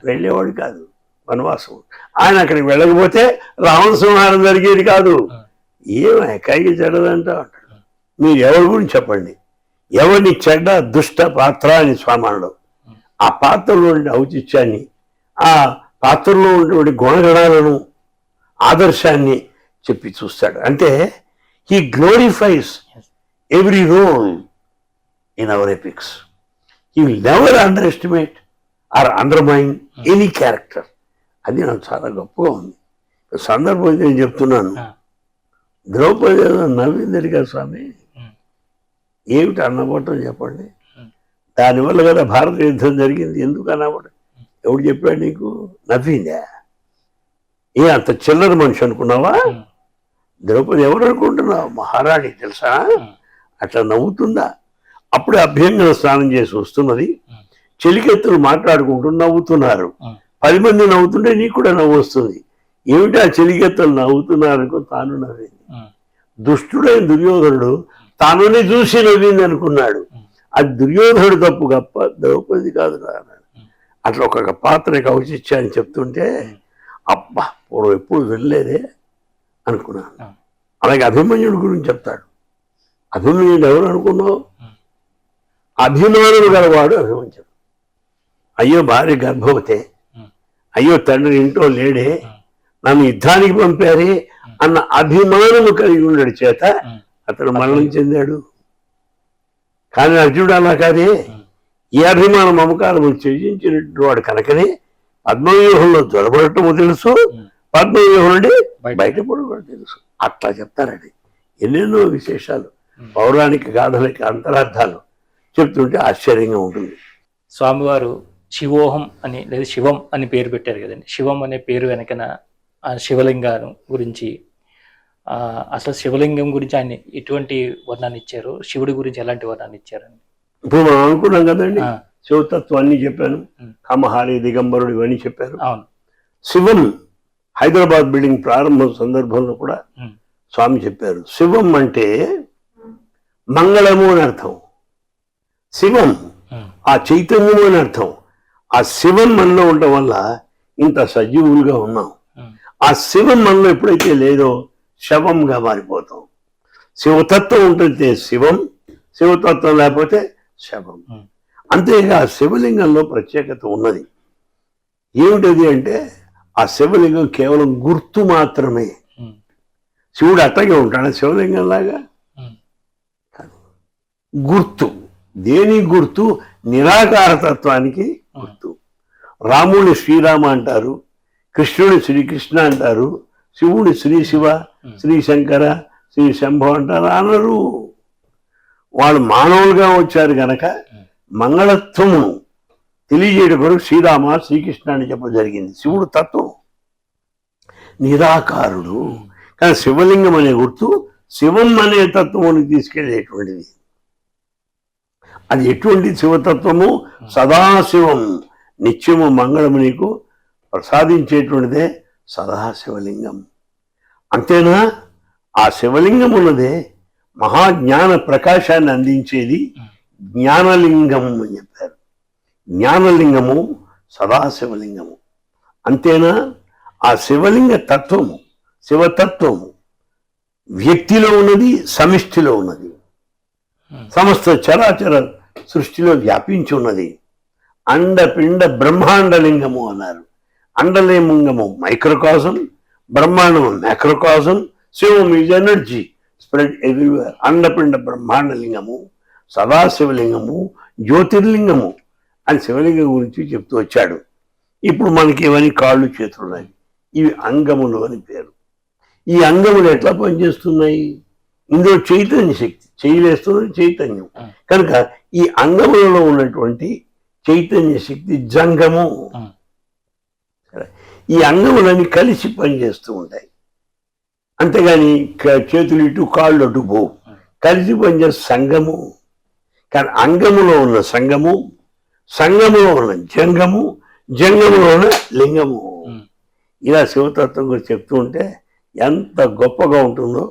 వెళ్ళేవాడు కాదు వనవాసం. ఆయన అక్కడికి వెళ్ళకపోతే రావణ సంహారం జరిగేది కాదు. ఏమై కైకి చెడ్డదంటా అంటాడు. మీరు ఎవరి గురించి చెప్పండి, ఎవరిని చెడ్డ దుష్ట పాత్ర అని స్వామానుడు ఆ పాత్రలో ఉండే ఔచిత్యాన్ని, ఆ పాత్రలో ఉన్నటువంటి గుణగణాలను, ఆదర్శాన్ని చెప్పి చూస్తాడు. అంటే he glorifies every role in our epics. He will never underestimate or undermine any character. అది నాకు చాలా గొప్పగా ఉంది. సందర్భం నేను చెప్తున్నాను, ద్రౌపది నవ్వింది కదా స్వామి. ఏమిటి అన్నబట్టం చెప్పండి? దానివల్ల కదా భారత యుద్ధం జరిగింది. ఎందుకు అన్నబట్ట? ఎవడు చెప్పాడు నీకు? నవ్విందా? ఏ అంత చిల్లర మనిషి అనుకున్నావా? ద్రౌపది ఎవరు అనుకుంటున్నావు? మహారాణి, తెలుసా? అట్లా నవ్వుతుందా? అప్పుడే అభ్యంగన స్నానం చేసి వస్తున్నది. చెలికెత్తులు మాట్లాడుకుంటూ నవ్వుతున్నారు. 10 మంది నవ్వుతుంటే నీకు కూడా నవ్వు వస్తుంది. ఏమిటి ఆ చెలికెత్తులు నవ్వుతున్నారనుకో, తాను నవ్వింది. దుష్టుడైన దుర్యోధనుడు తానుని చూసి నవ్వింది అనుకున్నాడు. అది దుర్యోధనుడు తప్పు గప్ప ద్రౌపది కాదు అన్నాడు. అట్లా ఒక పాత్ర కవచిచ్చా అని చెప్తుంటే అబ్బా పూర్వం ఎప్పుడు వెళ్ళలేదే అనుకున్నాను. అలాగే అభిమన్యుడి గురించి చెప్తాడు. అభిమన్యుడు ఎవరు అనుకున్నావు? అభిమానులు గలవాడు అభిమన్యుడు. అయ్యో భార్య గర్భవతే, అయ్యో తండ్రి ఇంట్లో లేడే, నన్ను యుద్ధానికి పంపారే అన్న అభిమానము కలిగి ఉండడు చేత అతడు మరణం చెందాడు. కానీ అర్జునుడు అలా కాదే, ఈ అభిమాన మమకారము త్యజించినట్టు వాడు కనుకనే పద్మవ్యూహంలో దొరబడటము తెలుసు, పద్మవ్యూహం నుండి బయటపడడం తెలుసు. అట్లా చెప్తారండి. ఎన్నెన్నో విశేషాలు, పౌరాణిక గాథలకి అంతరార్థాలు చెప్తుంటే ఆశ్చర్యంగా ఉంటుంది. స్వామివారు శివోహం అని లేదా శివం అని పేరు పెట్టారు కదండి. శివం అనే పేరు వెనకన ఆ శివలింగాను గురించి, అసలు శివలింగం గురించి ఆయన ఎటువంటి వర్ణాన్ని ఇచ్చారు, శివుడి గురించి ఎలాంటి వర్ణాన్ని ఇచ్చారండి? ఇప్పుడు మనం అనుకున్నాం కదండి, శివతత్వం అన్ని చెప్పాను, కమహారి దిగంబరుడు ఇవన్నీ చెప్పారు. అవును. శివం హైదరాబాద్ బిల్డింగ్ ప్రారంభం సందర్భంలో కూడా స్వామి చెప్పారు, శివం అంటే మంగళము అని అర్థం, శివం ఆ చైతన్యము అని అర్థం. ఆ శివం మనలో ఉండటం వల్ల ఇంత సజీవులుగా ఉన్నాం. ఆ శివం మనలో ఎప్పుడైతే లేదో శవంగా మారిపోతాం. శివతత్వం ఉంటుంది శివం, శివతత్వం లేకపోతే శవం. అంతేగా శివలింగంలో ప్రత్యేకత ఉన్నది. ఏమిటది అంటే ఆ శివలింగం కేవలం గుర్తు మాత్రమే. శివుడు అట్టగే ఉంటాడు శివలింగం లాగా, గుర్తు. దేని గుర్తు? నిరాకారతత్వానికి గుర్తు. రాముని శ్రీరామ అంటారు, కృష్ణుని శ్రీకృష్ణ అంటారు, శివుని శ్రీ శివ, శ్రీ శంకర, శ్రీ శంభో అంటారు అనరు. వాళ్ళు మానవులుగా వచ్చారు గనక మంగళత్వమును తెలియజేయడం కొరకు శ్రీరామ శ్రీకృష్ణ అని చెప్పడం జరిగింది. శివుడు తత్వం నిరాకారుడు, కానీ శివలింగం అనే గుర్తు శివం అనే తత్వముని తీసుకెళ్లేటువంటిది. అది ఎటువంటి శివతత్వము? సదాశివం, నిత్యము మంగళము నీకు ప్రసాదించేటువంటిదే సదాశివలింగం. అంతేనా? ఆ శివలింగం ఉన్నదే మహాజ్ఞాన ప్రకాశాన్ని అందించేది జ్ఞానలింగం అని చెప్పారు. జ్ఞానలింగము సదాశివలింగము. అంతేనా? ఆ శివలింగ తత్వము, శివతత్వము వ్యక్తిలో ఉన్నది, సమిష్టిలో ఉన్నది, సమస్త చరాచర సృష్టిలో వ్యాపించి ఉన్నది. అండపిండ బ్రహ్మాండలింగము అన్నారు. అండలింగము మైక్రోకాజం, బ్రహ్మాండము macrocosm, Shivam is energy spread everywhere. అండపిండ బ్రహ్మాండలింగము, సదాశివలింగము, జ్యోతిర్లింగము అని శివలింగం గురించి చెప్తూ వచ్చాడు. ఇప్పుడు మనకి ఇవన్నీ కాళ్ళు చేతులు ఉన్నాయి, ఇవి అంగములు అని పేరు. ఈ అంగములు ఎట్లా పనిచేస్తున్నాయి? ఇందులో చైతన్య శక్తి చేయలేస్తున్నది చైతన్యం కనుక ఈ అంగములలో ఉన్నటువంటి చైతన్య శక్తి జంగము. ఈ అంగములన్నీ కలిసి పనిచేస్తూ ఉంటాయి. అంతేగాని చేతులు ఇటు కాళ్ళు అటు పోవు, కలిసి పనిచేసే సంగము. కానీ అంగములో ఉన్న సంగము, సంగములో ఉన్న జంగము, జంగములో ఉన్న లింగము. ఇలా శివతత్వం గురించి చెప్తూ ఉంటే ఎంత గొప్పగా ఉంటుందో.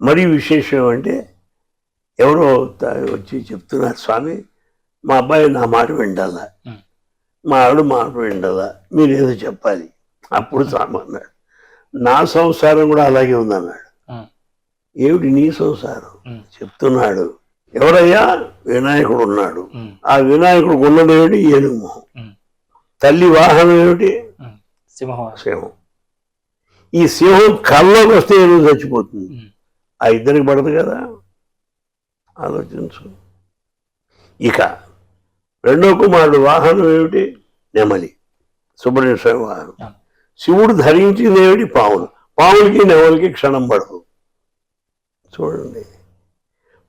మరీ విశేషం అంటే ఎవరో వచ్చి చెప్తున్నారు, స్వామి మా అబ్బాయి నా మాట విండాలా, మా ఆవిడ మాట విండాలా, మీరేదో చెప్పాలి. అప్పుడు స్వామి అన్నాడు, నా సంసారం కూడా అలాగే ఉందన్నాడు. ఏమిటి నీ సంసారం? చెప్తున్నాడు. ఎవరయ్యా? వినాయకుడు ఉన్నాడు. ఆ వినాయకుడు ఉన్నది ఏమిటి? ఏనుగు మొహం. తల్లి వాహనం ఏమిటి? సింహం. ఈ సింహం కళ్ళలోకి వస్తే ఏనుగు చచ్చిపోతుంది. ఆ ఇద్దరికి పడదు కదా, ఆలోచించు. ఇక రెండో కుమారుడు వాహనం ఏమిటి? నెమలి, సుబ్రహ్మణ్య స్వామి వాహనం. శివుడు ధరించింది ఏమిటి? పావులు. పావులకి నెమలికి క్షణం పడదు. చూడండి.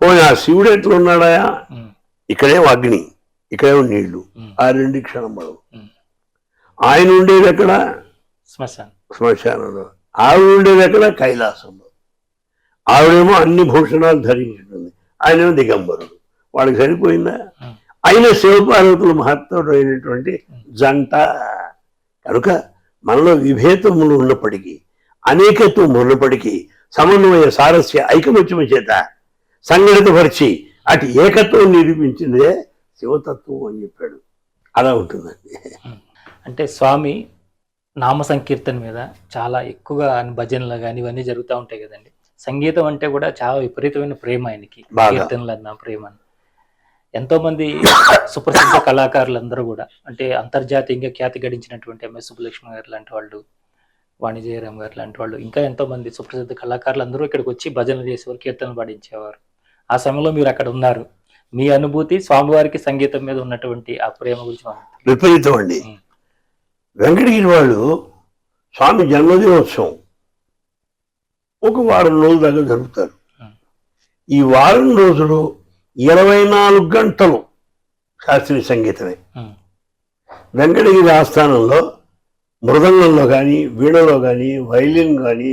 పోనీ ఆ శివుడు ఎట్లున్నాడా? ఇక్కడేమో అగ్ని, ఇక్కడేమో నీళ్లు, ఆ రెండు క్షణం పడవు. ఆయన ఉండేది ఎక్కడ? శ్మశానంలో. ఆవిడ ఉండేది ఎక్కడ? కైలాసంలో. ఆవిడేమో అన్ని భూషణాలు ధరించుంటుంది, ఆయనేమో దిగంబరుడు. వాళ్ళకి సరిపోయిందా? అయిన శివపార్వతులు మహత్తరుడు అయినటువంటి జంట. కనుక మనలో విభేదములు ఉన్నప్పటికీ, అనేకత్వం ఉన్నప్పటికీ సమన్వయ సారస్య ఐకమత్యము చేత సంఘటితపరిచి అటు ఏకత్వం నిరూపించిందే శివతత్వం అని చెప్పాడు. అలా ఉంటుందండి. అంటే స్వామి నామ సంకీర్తన మీద చాలా ఎక్కువగా భజనలు కానీ ఇవన్నీ జరుగుతూ ఉంటాయి కదండి. సంగీతం అంటే కూడా చాలా విపరీతమైన ప్రేమ ఆయనకి, బాగా. కీర్తనలు అన్న ప్రేమ. ఎంతో మంది సుప్రసిద్ధ కళాకారులందరూ కూడా అంటే అంతర్జాతీయంగా ఖ్యాతి గడించినటువంటి ఎంఎస్ సుబ్బలక్ష్మి గారు లాంటి వాళ్ళు, వాణిజ్యరామ్ గారు లాంటి వాళ్ళు, ఇంకా ఎంతో మంది సుప్రసిద్ధ కళాకారులు అందరూ ఇక్కడికి వచ్చి భజనలు చేసేవారు, కీర్తనలు పాడించేవారు. ఆ సమయంలో మీరు అక్కడ ఉన్నారు. మీ అనుభూతి, స్వామివారికి సంగీతం మీద ఉన్నటువంటి ఆ ప్రేమ గురించి విపరీతం అండి. వెంకటగిరి వాళ్ళు స్వామి జన్మదినోత్సవం ఒక వారం రోజుల దాకా జరుపుతారు. ఈ వారం రోజులు 24 గంటలు శాస్త్రీయ సంగీతమే. వెంకటగిరి ఆస్థానంలో మృదంగంలో కానీ, వీణలో కానీ, వైలిన్ కానీ,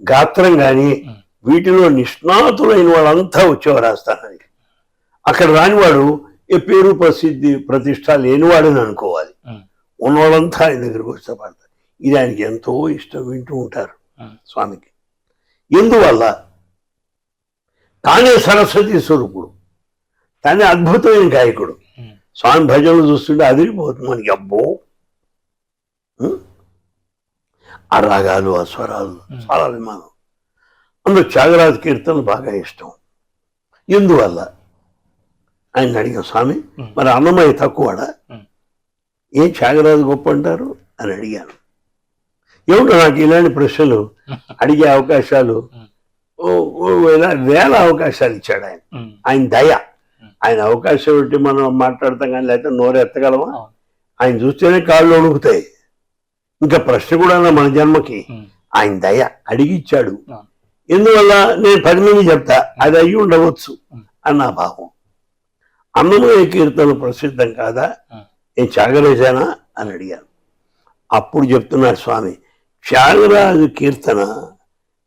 గాత్రం కానీ వీటిలో నిష్ణాతులైన వాళ్ళంతా వచ్చేవారు ఆస్థానానికి. అక్కడ రానివాడు ఏ పేరు ప్రసిద్ధి ప్రతిష్ట లేనివాడని అనుకోవాలి. ఉన్నవాళ్ళంతా ఆయన దగ్గరకు వస్తే పాడతారు. ఇది ఆయనకి ఎంతో ఇష్టం, వింటూ ఉంటారు స్వామికి. ఎందువల్ల తానే సరస్వతి స్వరూపుడు, తానే అద్భుతమైన గాయకుడు. స్వామి భజనలు చూస్తుంటే అదిరిపోతుంది మనకి. అబ్బో, ఆ రాగాలు, ఆ స్వరాలు చాలా అభిమానం. అందులో త్యాగరాజ కీర్తనలు బాగా ఇష్టం. ఎందువల్ల ఆయన అడిగాం, స్వామి మరి అన్నమయ్య తక్కువడా, ఏం త్యాగరాజు గొప్ప అంటారు అని అడిగాను. ఏమిటో నాకు ఇలాంటి ప్రశ్నలు అడిగే అవకాశాలు వేల అవకాశాలు ఇచ్చాడు ఆయన. ఆయన దయ, ఆయన అవకాశం పెట్టి మనం మాట్లాడతాం కానీ లేకపోతే నోరు ఎత్తగలమా? ఆయన చూస్తేనే కాళ్ళు వణుకుతాయి. ఇంకా ప్రశ్న కూడా మన జన్మకి ఆయన దయ అడిగిచ్చాడు. ఎందువల్ల నేను 10 మంది చెప్తా, అది అయ్యి ఉండవచ్చు అన్న భావం. అన్నమయ్య కీర్తన ప్రసిద్ధం కాదా, నేను త్యాగరాజానా అని అడిగాను. అప్పుడు చెప్తున్నాడు స్వామి, త్యాగరాజు కీర్తన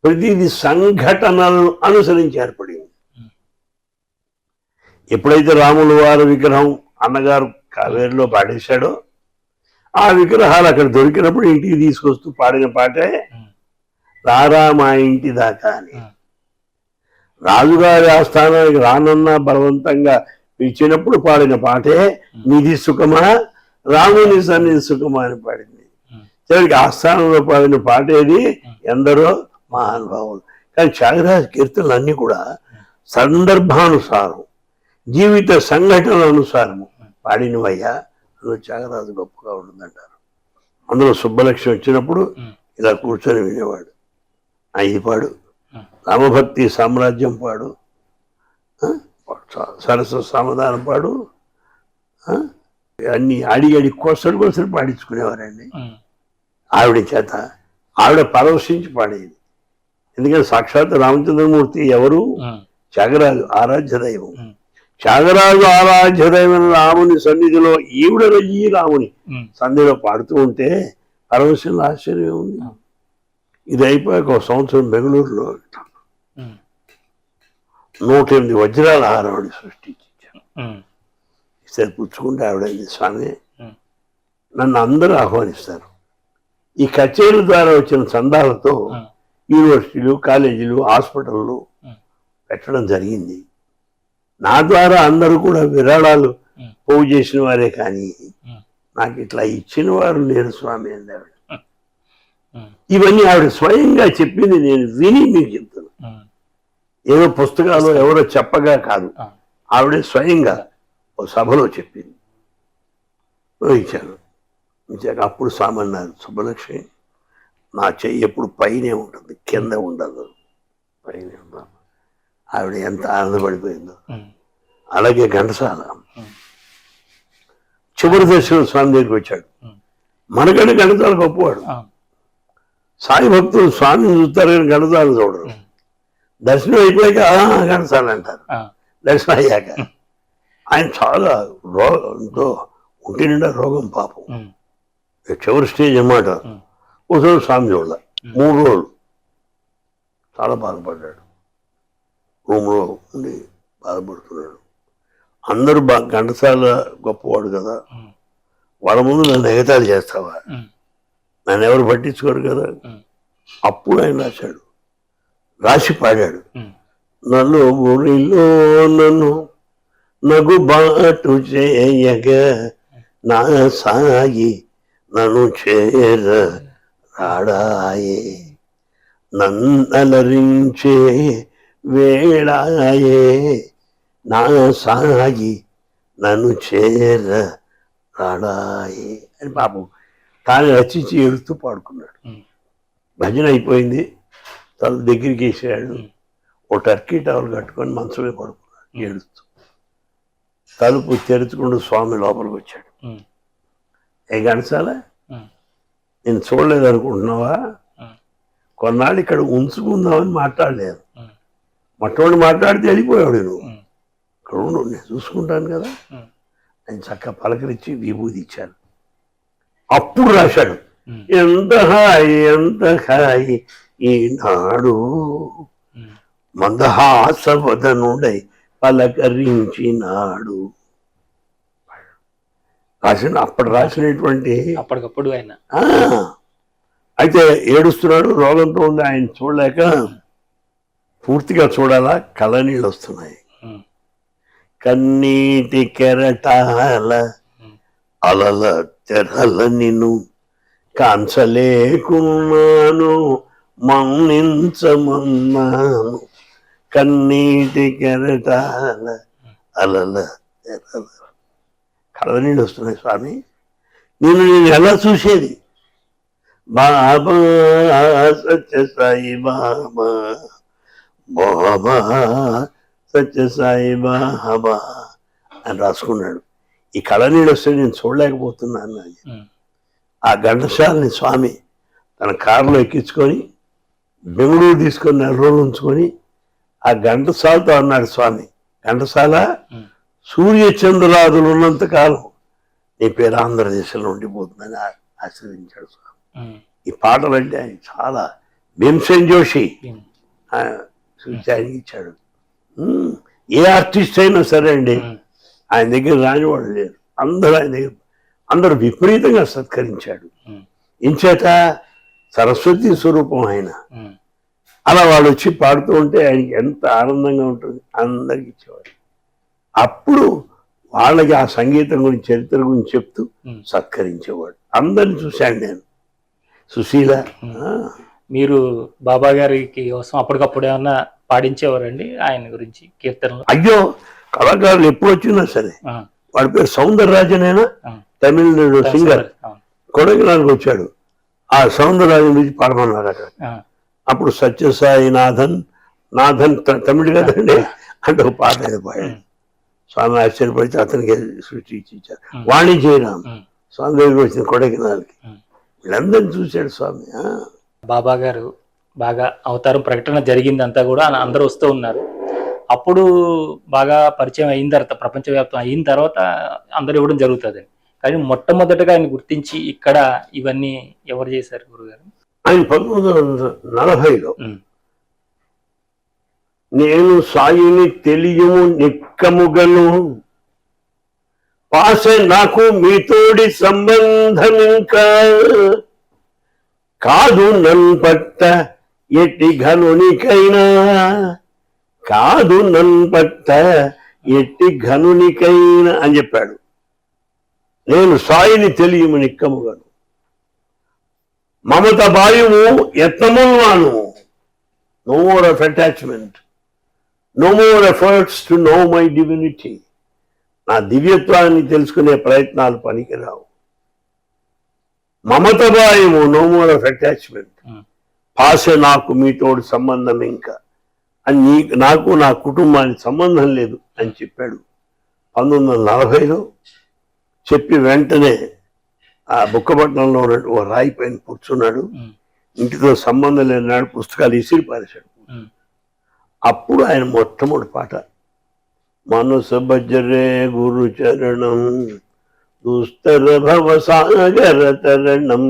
ప్రతిదీ సంఘటనలను అనుసరించి ఏర్పడింది. ఎప్పుడైతే రాములు వారి విగ్రహం అన్నగారు కావేరిలో పాడేశాడో, ఆ విగ్రహాలు అక్కడ దొరికినప్పుడు ఇంటికి తీసుకొస్తూ పాడిన పాటే రారా మా ఇంటి దాకా అని. రాజుగారి ఆస్థానానికి రానన్నా బలవంతంగా పిలిచినప్పుడు పాడిన పాటే నిధి సుఖమా, రాముని సన్నిధి సుఖమా అని పాడింది. చివరికి ఆస్థానంలో పాడిన పాటేది ఎందరో మహానుభావులు. కానీ త్యాగరాజ కీర్తనలు అన్నీ కూడా సందర్భానుసారం, జీవిత సంఘటనల అనుసారము పాడినవయ్యా. అందులో త్యాగరాజు గొప్పగా ఉంటుందంటారు. అందులో సుబ్బలక్ష్మి వచ్చినప్పుడు ఇలా కూర్చొని వినేవాడు. ఇది పాడు, రామభక్తి సామ్రాజ్యం పాడు, సరస సమాధానం పాడు, అన్ని అడిగి కోసలు కోసలు పాడించుకునేవారండి ఆవిడ చేత. ఆవిడ పరవశించి పాడేది. ఎందుకంటే సాక్షాత్ రామచంద్రమూర్తి ఎవరు? త్యాగరాజు ఆరాధ్య దైవం. త్యాగరాజు ఆరాధ్య దైవం రాముని సన్నిధిలో ఈవిడ ఈ రాముని సన్నిధిలో పాడుతూ ఉంటే పరవశంలో ఆశ్చర్యం ఉంది. ఇది అయిపోయాక ఒక సంవత్సరం బెంగళూరులో 108 వజ్రాల హారాన్ని సృష్టించాను. ఇస్తే పుచ్చుకుంటే ఆవిడైంది, స్వామి నన్ను అందరూ ఆహ్వానిస్తారు. ఈ కచేరీ ద్వారా వచ్చిన చందాలతో యూనివర్సిటీలు, కాలేజీలు, హాస్పిటళ్ళు పెట్టడం జరిగింది. నా ద్వారా అందరూ కూడా విరాళాలు పోగు చేసిన వారే, కానీ నాకు ఇట్లా ఇచ్చిన వారు లేరు స్వామి అంది ఆవిడ. ఇవన్నీ ఆవిడ స్వయంగా చెప్పింది, నేను విని మీకు చెప్తాను. ఏదో పుస్తకాలు ఎవరో చెప్పగా కాదు, ఆవిడే స్వయంగా ఓ సభలో చెప్పింది. ఇచ్చాను. ఇచ్చాక అప్పుడు సామన్నారు, సుబ్బలక్ష్మి నా చెయ్యి ఎప్పుడు పైనే ఉంటుంది, కింద ఉండదు, పైనే ఉండదు. ఆవిడ ఎంత ఆనందపడిపోయిందో. అలాగే ఘంటసాల చివరి దర్శనం స్వామి దగ్గరికి వచ్చాడు. మనకంటే ఘంటసాల గొప్పవాడు. సాయి భక్తులు స్వామిని చూస్తారు కానీ ఘంటసాల చూడరు. దర్శనం అయిపోయాక ఘంటసాల అంటారు. దర్శనం అయ్యాక ఆయన చాలా రోగంతో ఒంటి నిండా రోగం పాపం. చివరి స్టేజ్ అన్నమాట. ఒకసారి స్వామి చూడాల 3 రోజులు చాలా బాధపడ్డాడు. రూమ్లో ఉండి బాధపడుతున్నాడు. అందరూ ఘంటసాల గొప్పవాడు కదా, వాళ్ళ ముందు నన్ను ఎగతాళి చేస్తావా, నన్ను ఎవరు పట్టించుకోరు కదా. అప్పుడు ఆయన రాసి పాడాడు, నన్ను గురిలో నన్ను నగు బాటు చేయగా నా సాయి నన్ను చేర రాడాయే, నన్నలరించే వేళాయే, నా సాయి నన్ను చేర రాడాయే అని పాపం తాను రచించి ఏడుస్తూ పాడుకున్నాడు. భజన అయిపోయింది, తన దగ్గరికి వేసాడు, ఓ టర్కీ టవల్ కట్టుకొని మంచమే పడుకున్నాడు ఏడుస్తూ. తలుపు తెరుచుకుంటూ స్వామి లోపలికి వచ్చాడు. ఏ గణసాల, నేను చూడలేదు అనుకుంటున్నావా? కొన్నాళ్ళు ఇక్కడ ఉంచుకుందామని మాట్లాడలేదు. మొట్టమొదటి మాట్లాడితే వెళ్ళిపోయాడు. నువ్వు ఇక్కడ ఉండు, నేను చూసుకుంటాను కదా. ఆయన చక్కగా పలకరించి విభూతి ఇచ్చాను. అప్పుడు రాశాడు, ఎంత హాయి ఎంత హాయి ఈనాడు మందహాసవదనుడై పలకరించినాడు. రాసిన అప్పుడు రాసినటువంటి అప్పటికప్పుడు ఆయన అయితే ఏడుస్తున్నాడు, రోగంతో ఉంది, ఆయన చూడలేక పూర్తిగా చూడాలా, కళ్ళనీళ్ళు వస్తున్నాయి. కన్నీటి కెరటాల అలల తెరల నిన్ను కాంచలేకున్నాను మన్నించమన్నాను. కన్నీటి కెరటాల అలల తెరల, కళ్ళనీళ్ళు వస్తున్నాయి స్వామి, నేను ఎలా చూసేది? బాబా సత్య సాయి బాబా, బాబా సత్య సాయి బాబా అని రాసుకున్నాడు. ఈ కళ్ళనీళ్ళు వస్తే నేను చూడలేకపోతున్నాను. ఆ ఘంటసాలని స్వామి తన కారులో ఎక్కించుకొని బెంగళూరు తీసుకొని 4 రోజులు ఉంచుకొని ఆ ఘంటసాలతో అన్నాడు స్వామి, ఘంటసాల సూర్యచంద్రాదులు ఉన్నంత కాలం నీ పేరు ఆంధ్రదేశంలో ఉండిపోతుందని ఆశీర్వదించాడు స్వామి. ఈ పాటలు అంటే ఆయన చాలా, భీమ్సేన్ జోషి ఆయనకి ఇచ్చాడు. ఏ ఆర్టిస్ట్ అయినా సరే అండి, ఆయన దగ్గర రానివాడు లేరు. అందరూ ఆయన దగ్గర, అందరూ విపరీతంగా సత్కరించాడు. ఇంచేత సరస్వతి స్వరూపం ఆయన. అలా వాళ్ళు వచ్చి పాడుతూ ఉంటే ఆయనకి ఎంత ఆనందంగా ఉంటుంది, అందరికి ఇచ్చేవాడు. అప్పుడు వాళ్ళకి ఆ సంగీతం గురించి, చరిత్ర గురించి చెప్తూ సత్కరించేవాడు. అందరిని చూశాను నేను. సుశీల, మీరు బాబా గారికి కోసం అప్పటికప్పుడు ఏమన్నా పాడించేవారండి ఆయన గురించి కీర్తనలు? అయ్యో, కళాకారులు ఎప్పుడు వచ్చినా సరే, వాడి పేరు సౌందరరాజనేనా, తమిళ సింగర్, కొడగినానికి వచ్చాడు. ఆ సౌందరరాజన్ గురించి పాడమన్నారు అక్కడ. అప్పుడు సత్యసాయి నాథన్, నాథన్ తమిళ కదండి అంటే ఒక పాట ఏదో పాడాడు. స్వామి ఆశ్చర్యపడితే అతనికి సృష్టించి ఇచ్చారు. వాణి జయరాం స్వామి దగ్గరికి వచ్చిన కొడగినాలకి, వీళ్ళందరినీ చూశాడు స్వామి. బాబా గారు బాగా అవతారం ప్రకటన జరిగిందంతా కూడా అందరూ వస్తూ ఉన్నారు. అప్పుడు బాగా పరిచయం అయిన తర్వాత, ప్రపంచవ్యాప్తం అయిన తర్వాత అందరూ ఇవ్వడం జరుగుతుంది. కానీ మొట్టమొదటిగా ఆయన గుర్తించి ఇక్కడ ఇవన్నీ ఎవరు చేశారు గురుగారు? ఆయన 1940లో నేను సాయిని తెలియము నిక్కముగను, పాసే నాకు మీతోడి సంబంధం ఇంకా కాదు నన్పట్ట ఎట్టి ఘనునికైనా, కాదు నన్పట్ట ఎట్టి ఘనునికైనా అని చెప్పాడు. నేను సాయిని తెలియము నిక్కముగాను, మమత బాయువు యత్నమున్నాను. No more of attachment, no more efforts to know my divinity. నా దివ్యత్వాన్ని తెలుసుకునే ప్రయత్నాలు పనికిరావు. మమత బాయువు, నో మోర్ ఆఫ్ అటాచ్మెంట్. పాసే నాకు మీతోడు సంబంధం ఇంకా, అని నాకు నా కుటుంబానికి సంబంధం లేదు అని చెప్పాడు 1940లో. చెప్పి వెంటనే ఆ బుక్కపట్నంలో ఓ రాయి పైన కూర్చున్నాడు. ఇంటితో సంబంధం లేనాడు, పుస్తకాలు ఇసిరి పారేశాడు. అప్పుడు ఆయన మొట్టమొదటి పాట, మనస బజ్జరే గురు చరణం దుస్తర భవ సాగర తరణం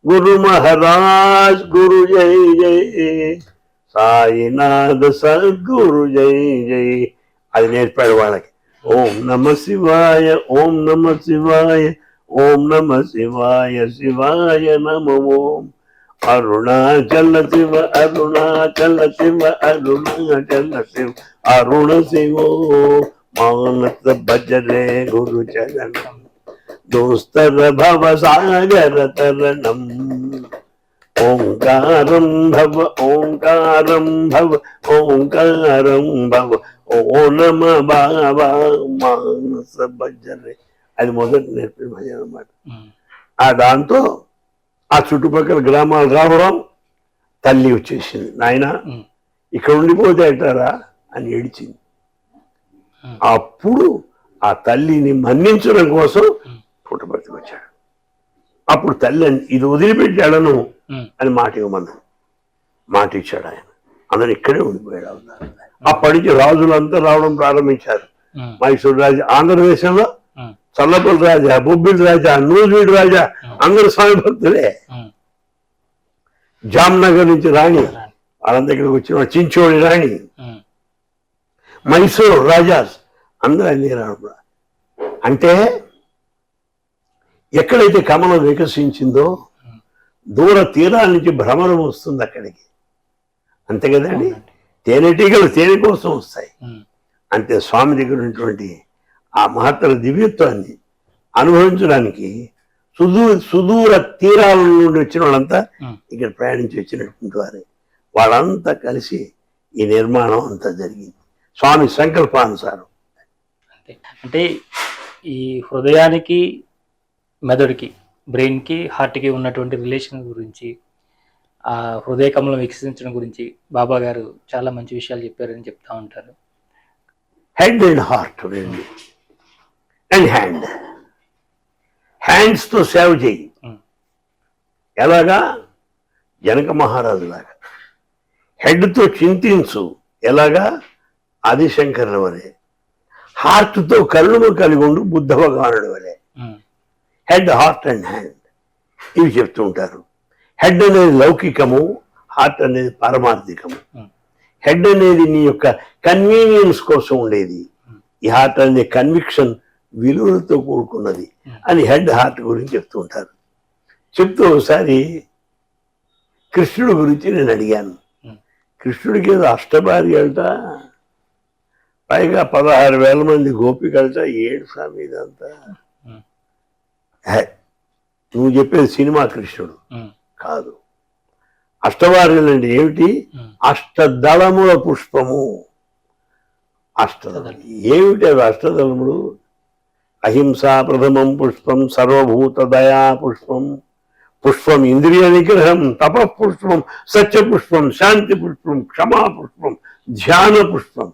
గురు మహారాజ్ గురు జై జై సాయినాథ సద్గురు జై జై. అది నేర్పాడు వాళ్ళకి. ఓం నమ శివాయ, ఓం నమ శివాయ, ఓం నమ శివాయ, శివాయ నమ ఓం. అరుణాచల శివ, అరుణాచల శివ, అరుణాచల శివ, అరుణ శివో మానస భజరే గురు చరణం దోస్తర భవ సాగర తరణం ఓంకారం భవ ఓంకారం భవ ఓంకారం భవ ఓ నమ బాబా మానస భజరే. అది మొదటి నేర్పిన భజన అన్నమాట. ఆ దాంతో ఆ చుట్టుపక్కల గ్రామాలు రావడం, తల్లి వచ్చేసింది, నాయన ఇక్కడ ఉండిపోతే అంటారా అని ఏడిచింది. అప్పుడు ఆ తల్లిని మన్నించడం కోసం పుట్టపర్తికి వచ్చాడు. అప్పుడు తల్లి ఇది వదిలిపెట్టాడను అని మాట ఇవ్వమన్నాడు. మాట ఇచ్చాడు ఆయన. అందరు ఇక్కడే ఉండిపోయాడు. అవుతారు. అప్పటి నుంచి రాజులంతా రావడం ప్రారంభించారు. మైసూరు రాజా, ఆంధ్రదేశంలో చల్లపల్లి రాజా, బొబ్బిలి రాజా, నూజివీడు రాజా అందరు స్వామి భక్తులే. జామ్నగర్ నుంచి రాణి వాళ్ళ దగ్గరికి వచ్చిన చించోడి రాణి, మైసూరు రాజాస్ అందరూ అన్ని రావడం. అంటే ఎక్కడైతే కమలం వికసించిందో దూర తీరాల నుంచి భ్రమరం వస్తుంది అక్కడికి. అంతే కదండి. తేనెటీగలు తేనె కోసం వస్తాయి. అంతే స్వామి దగ్గర ఉన్నటువంటి ఆ మహత్తర దివ్యత్వాన్ని అనుభవించడానికి సుదూర తీరాల నుండి వచ్చిన వాళ్ళంతా ఇక్కడ ప్రయాణించి వచ్చినటువంటి వారే. వాళ్ళంతా కలిసి ఈ నిర్మాణం అంతా జరిగింది స్వామి సంకల్పానుసారం. అంటే ఈ హృదయానికి, మెదడుకి, బ్రెయిన్కి, హార్ట్కి ఉన్నటువంటి రిలేషన్ గురించి, ఆ హృదయ కమలం వికసించడం గురించి బాబా గారు చాలా మంచి విషయాలు చెప్పారని చెప్తా ఉంటారు. హెడ్ అండ్ హార్ట్ రెండు, అండ్ హ్యాండ్. హ్యాండ్స్తో సేవ్ చేయి. ఎలాగా? జనక మహారాజు లాగా. హెడ్తో చింతించు. ఎలాగా? ఆదిశంకరుల వలె. హార్ట్తో కరుణము కలిగి ఉండు బుద్ధ భగవానుడి వలె. హెడ్, హార్ట్ అండ్ హ్యాండ్ ఇవి చెప్తూ ఉంటారు. హెడ్ అనేది లౌకికము, హార్ట్ అనేది పారమార్థికము. హెడ్ అనేది నీ యొక్క కన్వీనియన్స్ కోసం ఉండేది. ఈ హార్ట్ అనే కన్విక్షన్, విలువలతో కూడుకున్నది అని హెడ్, హార్ట్ గురించి చెప్తూ ఉంటారు. చెప్తూ ఒకసారి కృష్ణుడి గురించి నేను అడిగాను. కృష్ణుడికి ఏదో అష్టభార్యలట, పైగా 16,000 మంది గోపికలట. ఏడు స్వామి ఇదంతా. నువ్వు చెప్పేది సినిమా కృష్ణుడు కాదు. అష్టభార్యలు అంటే ఏమిటి? అష్టదళముల పుష్పము. అష్టదళం ఏమిటి? అవి అష్టదళములు. అహింసా ప్రథమం పుష్పం, సర్వభూత దయా పుష్పం, పుష్పం ఇంద్రియ నిగ్రహం, తప పుష్పం, సత్య పుష్పం, శాంతి పుష్పం, క్షమా పుష్పం, ధ్యాన పుష్పం.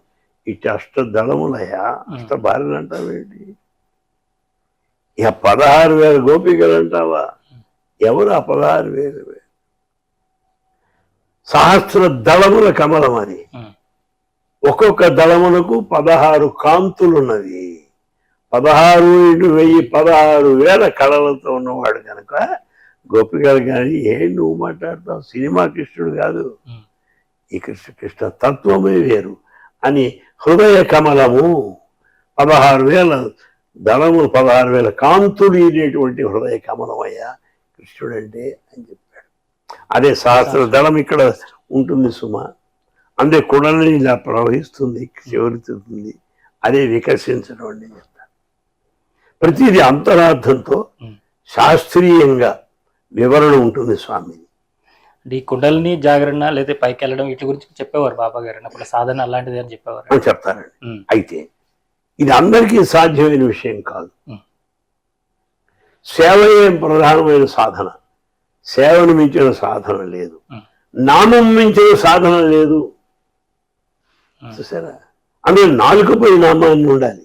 ఇటు అష్టదళములయా. అష్టభార్యలు అంటావేంటి? ఇక 16,000 గోపికలు అంటావా? ఎవరు ఆ 16,000? సహస్ర దళముల కమలం అది. ఒక్కొక్క దళములకు 16 కాంతులున్నవి. 16 × 1000 16,000 కళలతో ఉన్నవాడు కనుక గోపికలు. కానీ నువ్వు మాట్లాడతావు? సినిమా కృష్ణుడు కాదు, ఈ కృష్ణ తత్వమే వేరు అని. హృదయ కమలము 16,000 దళములు, 16,000 కాంతులు ఇనేటువంటి హృదయ కమలమయ్యా కృష్ణుడు అంటే అని చెప్పాడు. అదే సహస్ర దళం ఇక్కడ ఉంటుంది సుమా. అందే కుడలని ఇలా ప్రవహిస్తుంది, చివరితుంది. అదే వికసించడం అని చెప్తాను. ప్రతిదీ అంతరార్థంతో శాస్త్రీయంగా వివరణ ఉంటుంది స్వామిని. ఈ కుండలిని జాగరణ లేదా పైకి వెళ్ళడం వీటి గురించి చెప్పేవారు బాబా గారు. అప్పుడు సాధన అలాంటిది అని చెప్పేవారు. చెప్తారండి. అయితే ఇది అందరికీ సాధ్యమైన విషయం కాదు. సేవయే ప్రధానమైన సాధన. సేవను మించిన సాధన లేదు. నామం మించిన సాధన లేదు. చూసారా? అందులో నాలుకపై నామాన్ని ఉండాలి.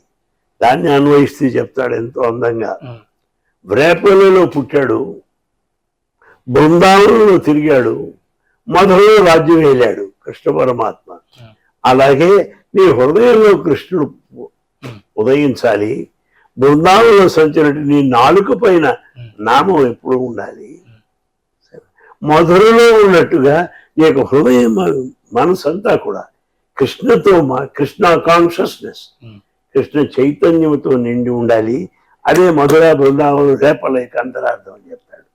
దాన్ని అన్వయిస్తే చెప్తాడు ఎంతో అందంగా. వ్రేపల్లిలో పుట్టాడు, బృందావనంలో తిరిగాడు, మధురలో రాజ్యం వెళ్ళాడు కృష్ణ పరమాత్మ. అలాగే నీ హృదయంలో కృష్ణుడు ఉదయించాలి. బృందావనంలో సంచరిత నీ నాలుక పైన నామం ఎప్పుడు ఉండాలి. మధురలో ఉన్నట్టుగా నీ యొక్క హృదయం, మనసంతా కూడా కృష్ణతో, కృష్ణ కాన్షియస్నెస్, కృష్ణ చైతన్యంతో నిండి ఉండాలి. అదే మధుర, బృందావనం, రేపలేక అంతరార్థం అని చెప్తాడు.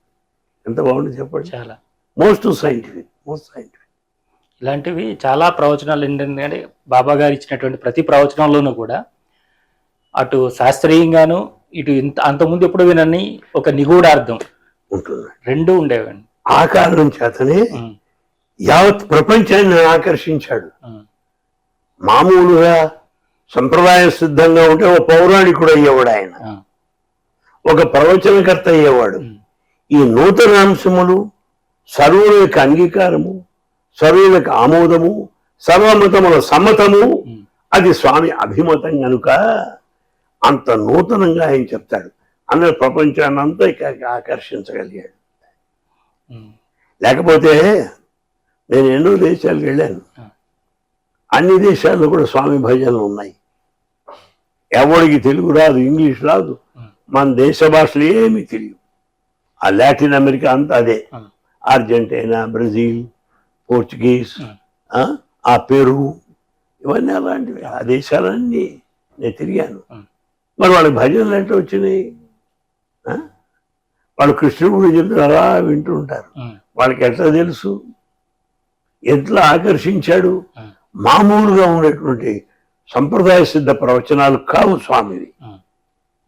ఎంత బాగుంది చెప్పండి. చాలా మోస్ట్ సైంటిఫిక్. ఇలాంటివి చాలా ప్రవచనాలు ఏంటంటే బాబా గారు ఇచ్చినటువంటి ప్రతి ప్రవచనంలోనూ కూడా అటు శాస్త్రీయంగాను ఇటు ఇంత అంతకుముందు ఎప్పుడు వినని ఒక నిగూఢార్థం ఉంటుంది. రెండు ఉండేవండి. ఆ కారణం చేతనే యావత్ ప్రపంచాన్ని ఆకర్షించాడు. మామూలుగా సంప్రదాయ సిద్ధంగా ఉంటే ఒక పౌరాణికుడు అయ్యేవాడు ఆయన, ఒక ప్రవచనకర్త అయ్యేవాడు. ఈ నూతన అంశములు సర్వుల యొక్క అంగీకారము, సర్వులకు ఆమోదము, సర్వమతముల సమ్మతము, అది స్వామి అభిమతం కనుక అంత నూతనంగా ఆయన చెప్తాడు. అందరు ప్రపంచాన్ని అంతా ఆకర్షించగలిగాడు. లేకపోతే నేను ఎన్నో దేశాలకు వెళ్ళాను, అన్ని దేశాల్లో కూడా స్వామి భజనలు ఉన్నాయి. ఎవరికి తెలుగు రాదు, ఇంగ్లీష్ రాదు, మన దేశ భాషలు ఏమీ తెలియదు. ఆ లాటిన్ అమెరికా అంతా అదే, అర్జెంటీనా, బ్రెజిల్, పోర్చుగీస్, ఆ పెరు, ఇవన్నీ అలాంటివి. ఆ దేశాలన్నీ నేను తిరిగాను. మరి వాళ్ళకి భజనలు ఎట్లా వచ్చినాయి? వాళ్ళు కృష్ణుడు గురించి చెప్తే అలా వింటూ ఉంటారు. వాళ్ళకి ఎట్లా తెలుసు? ఎట్లా ఆకర్షించాడు? మామూలుగా ఉండేటువంటి సంప్రదాయ సిద్ధ ప్రవచనాలు కావు స్వామివి.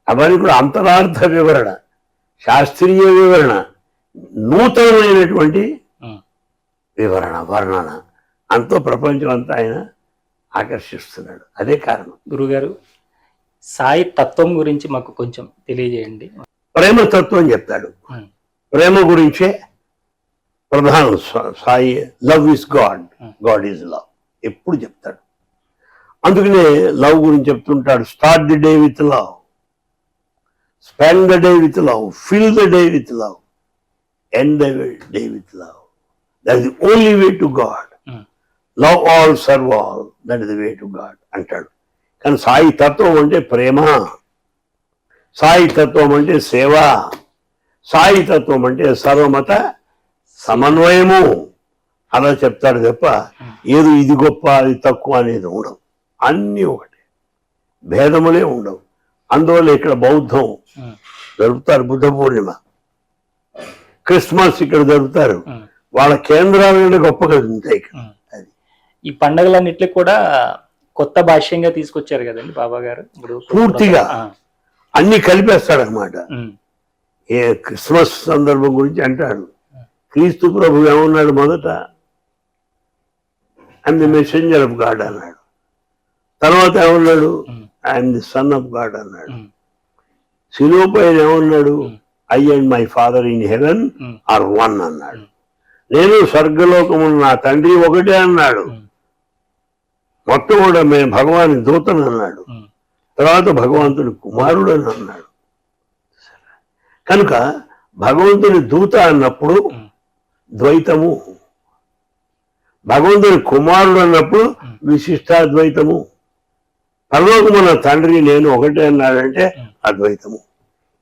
అవన్నీ కూడా అంతరార్థ వివరణ, శాస్త్రీయ వివరణ, నూతనమైనటువంటి వివరణ, వర్ణన. అంతో ప్రపంచం అంతా ఆయన ఆకర్షిస్తున్నాడు. అదే కారణం. గురుగారు, సాయి తత్వం గురించి మాకు కొంచెం తెలియజేయండి. ప్రేమ తత్వం చెప్తాడు. ప్రేమ గురించే ప్రధానం Sai. Love is God, God is love ఎప్పుడు చెప్తాడు. అందుకనే లవ్ గురించి చెప్తుంటాడు. Start the day with love, spend the day with love, fill the day with love, end the day with love. That is the only way to God. Love all, serve all, that is the way to God అంటాడు. కానీ సాయి తత్వం అంటే ప్రేమ, సాయి తత్వం అంటే సేవ, సాయి తత్వం అంటే సర్వమత సమన్వయము. అలా చెప్తాడు తప్ప ఏదో ఇది గొప్ప అది తక్కువ అనేది ఉండవు. అన్నీ ఒకటే, భేదములే ఉండవు. అందువల్ల ఇక్కడ బౌద్ధం జరుపుతారు, బుద్ధ పూర్ణిమ, క్రిస్మస్ ఇక్కడ జరుపుతారు. వాళ్ళ కేంద్రాలు గొప్పగా ఉంటాయి ఇక్కడ. అది ఈ పండుగలన్నిటికీ కూడా కొత్త భాష్యంగా తీసుకొచ్చారు కదండి బాబా గారు. పూర్తిగా అన్ని కలిపేస్తాడు అనమాట. ఏ క్రిస్మస్ సందర్భం గురించి అంటాడు. క్రీస్తు ప్రభు ఏమన్నాడు? మొదట I'm the messenger of God అన్నాడు. తర్వాత ఏమన్నాడు? I'm the son of God అన్నాడు. శిలువ పైన ఏమన్నాడు? I and my father in heaven are one అన్నాడు. నేను స్వర్గలోకమును నా తండ్రి ఒకటే అన్నాడు. మొట్టమొదట మేము భగవాని దూతను అన్నాడు. తర్వాత భగవంతుని కుమారుడు అని అన్నాడు. కనుక భగవంతుని దూత అన్నప్పుడు ద్వైతము, భగవంతుని కుమారుడు అన్నప్పుడు విశిష్టాద్వైతము, పరలోకమున తండ్రి నేను ఒకటే అన్నాడంటే అద్వైతము.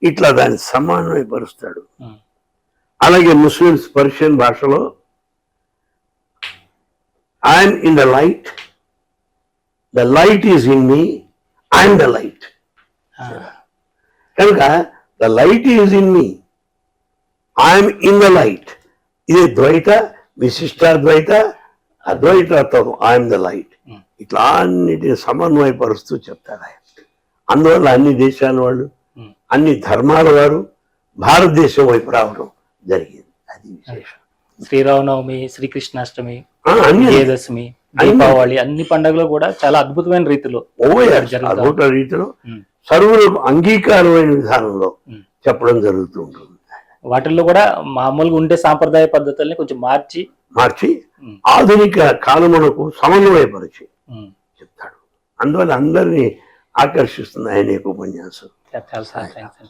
ఇట్లా దాన్ని సమన్వయపరుస్తాడు. అలాగే ముస్లిమ్స్ పర్షియన్ భాషలో I am in the light, the light is in me, I am the light. కనుక the light is in me, I am in the light. ఇది ద్వైత, విశిష్టాద్వైత, అద్వైతత్వం, ఐఎమ్ ద లైట్. ఇట్లా అన్నిటిని సమన్వయపరుస్తూ చెప్తాడు ఆయన. అందువల్ల అన్ని దేశాల వాళ్ళు, అన్ని ధర్మాల వారు భారతదేశం వైపు రావడం జరిగింది. అది విశేషం. శ్రీరామనవమి, శ్రీకృష్ణాష్టమి, విజయదశమి, దీపావళి, అన్ని పండుగలు కూడా చాలా అద్భుతమైన రీతిలో అద్భుత రీతిలో సర్వులకు అంగీకారమైన విధానంలో చెప్పడం జరుగుతూ ఉంటుంది. వాటిల్లో కూడా మామూలుగా ఉండే సాంప్రదాయ పద్ధతుల్ని కొంచెం మార్చి ఆధునిక కాలమునకు సమన్వయపరిచి చెప్తాడు. అందువల్ల అందరినీ ఆకర్షిస్తుంది ఆయన ఉపన్యాసం. చాలా థాంక్స్ అండి.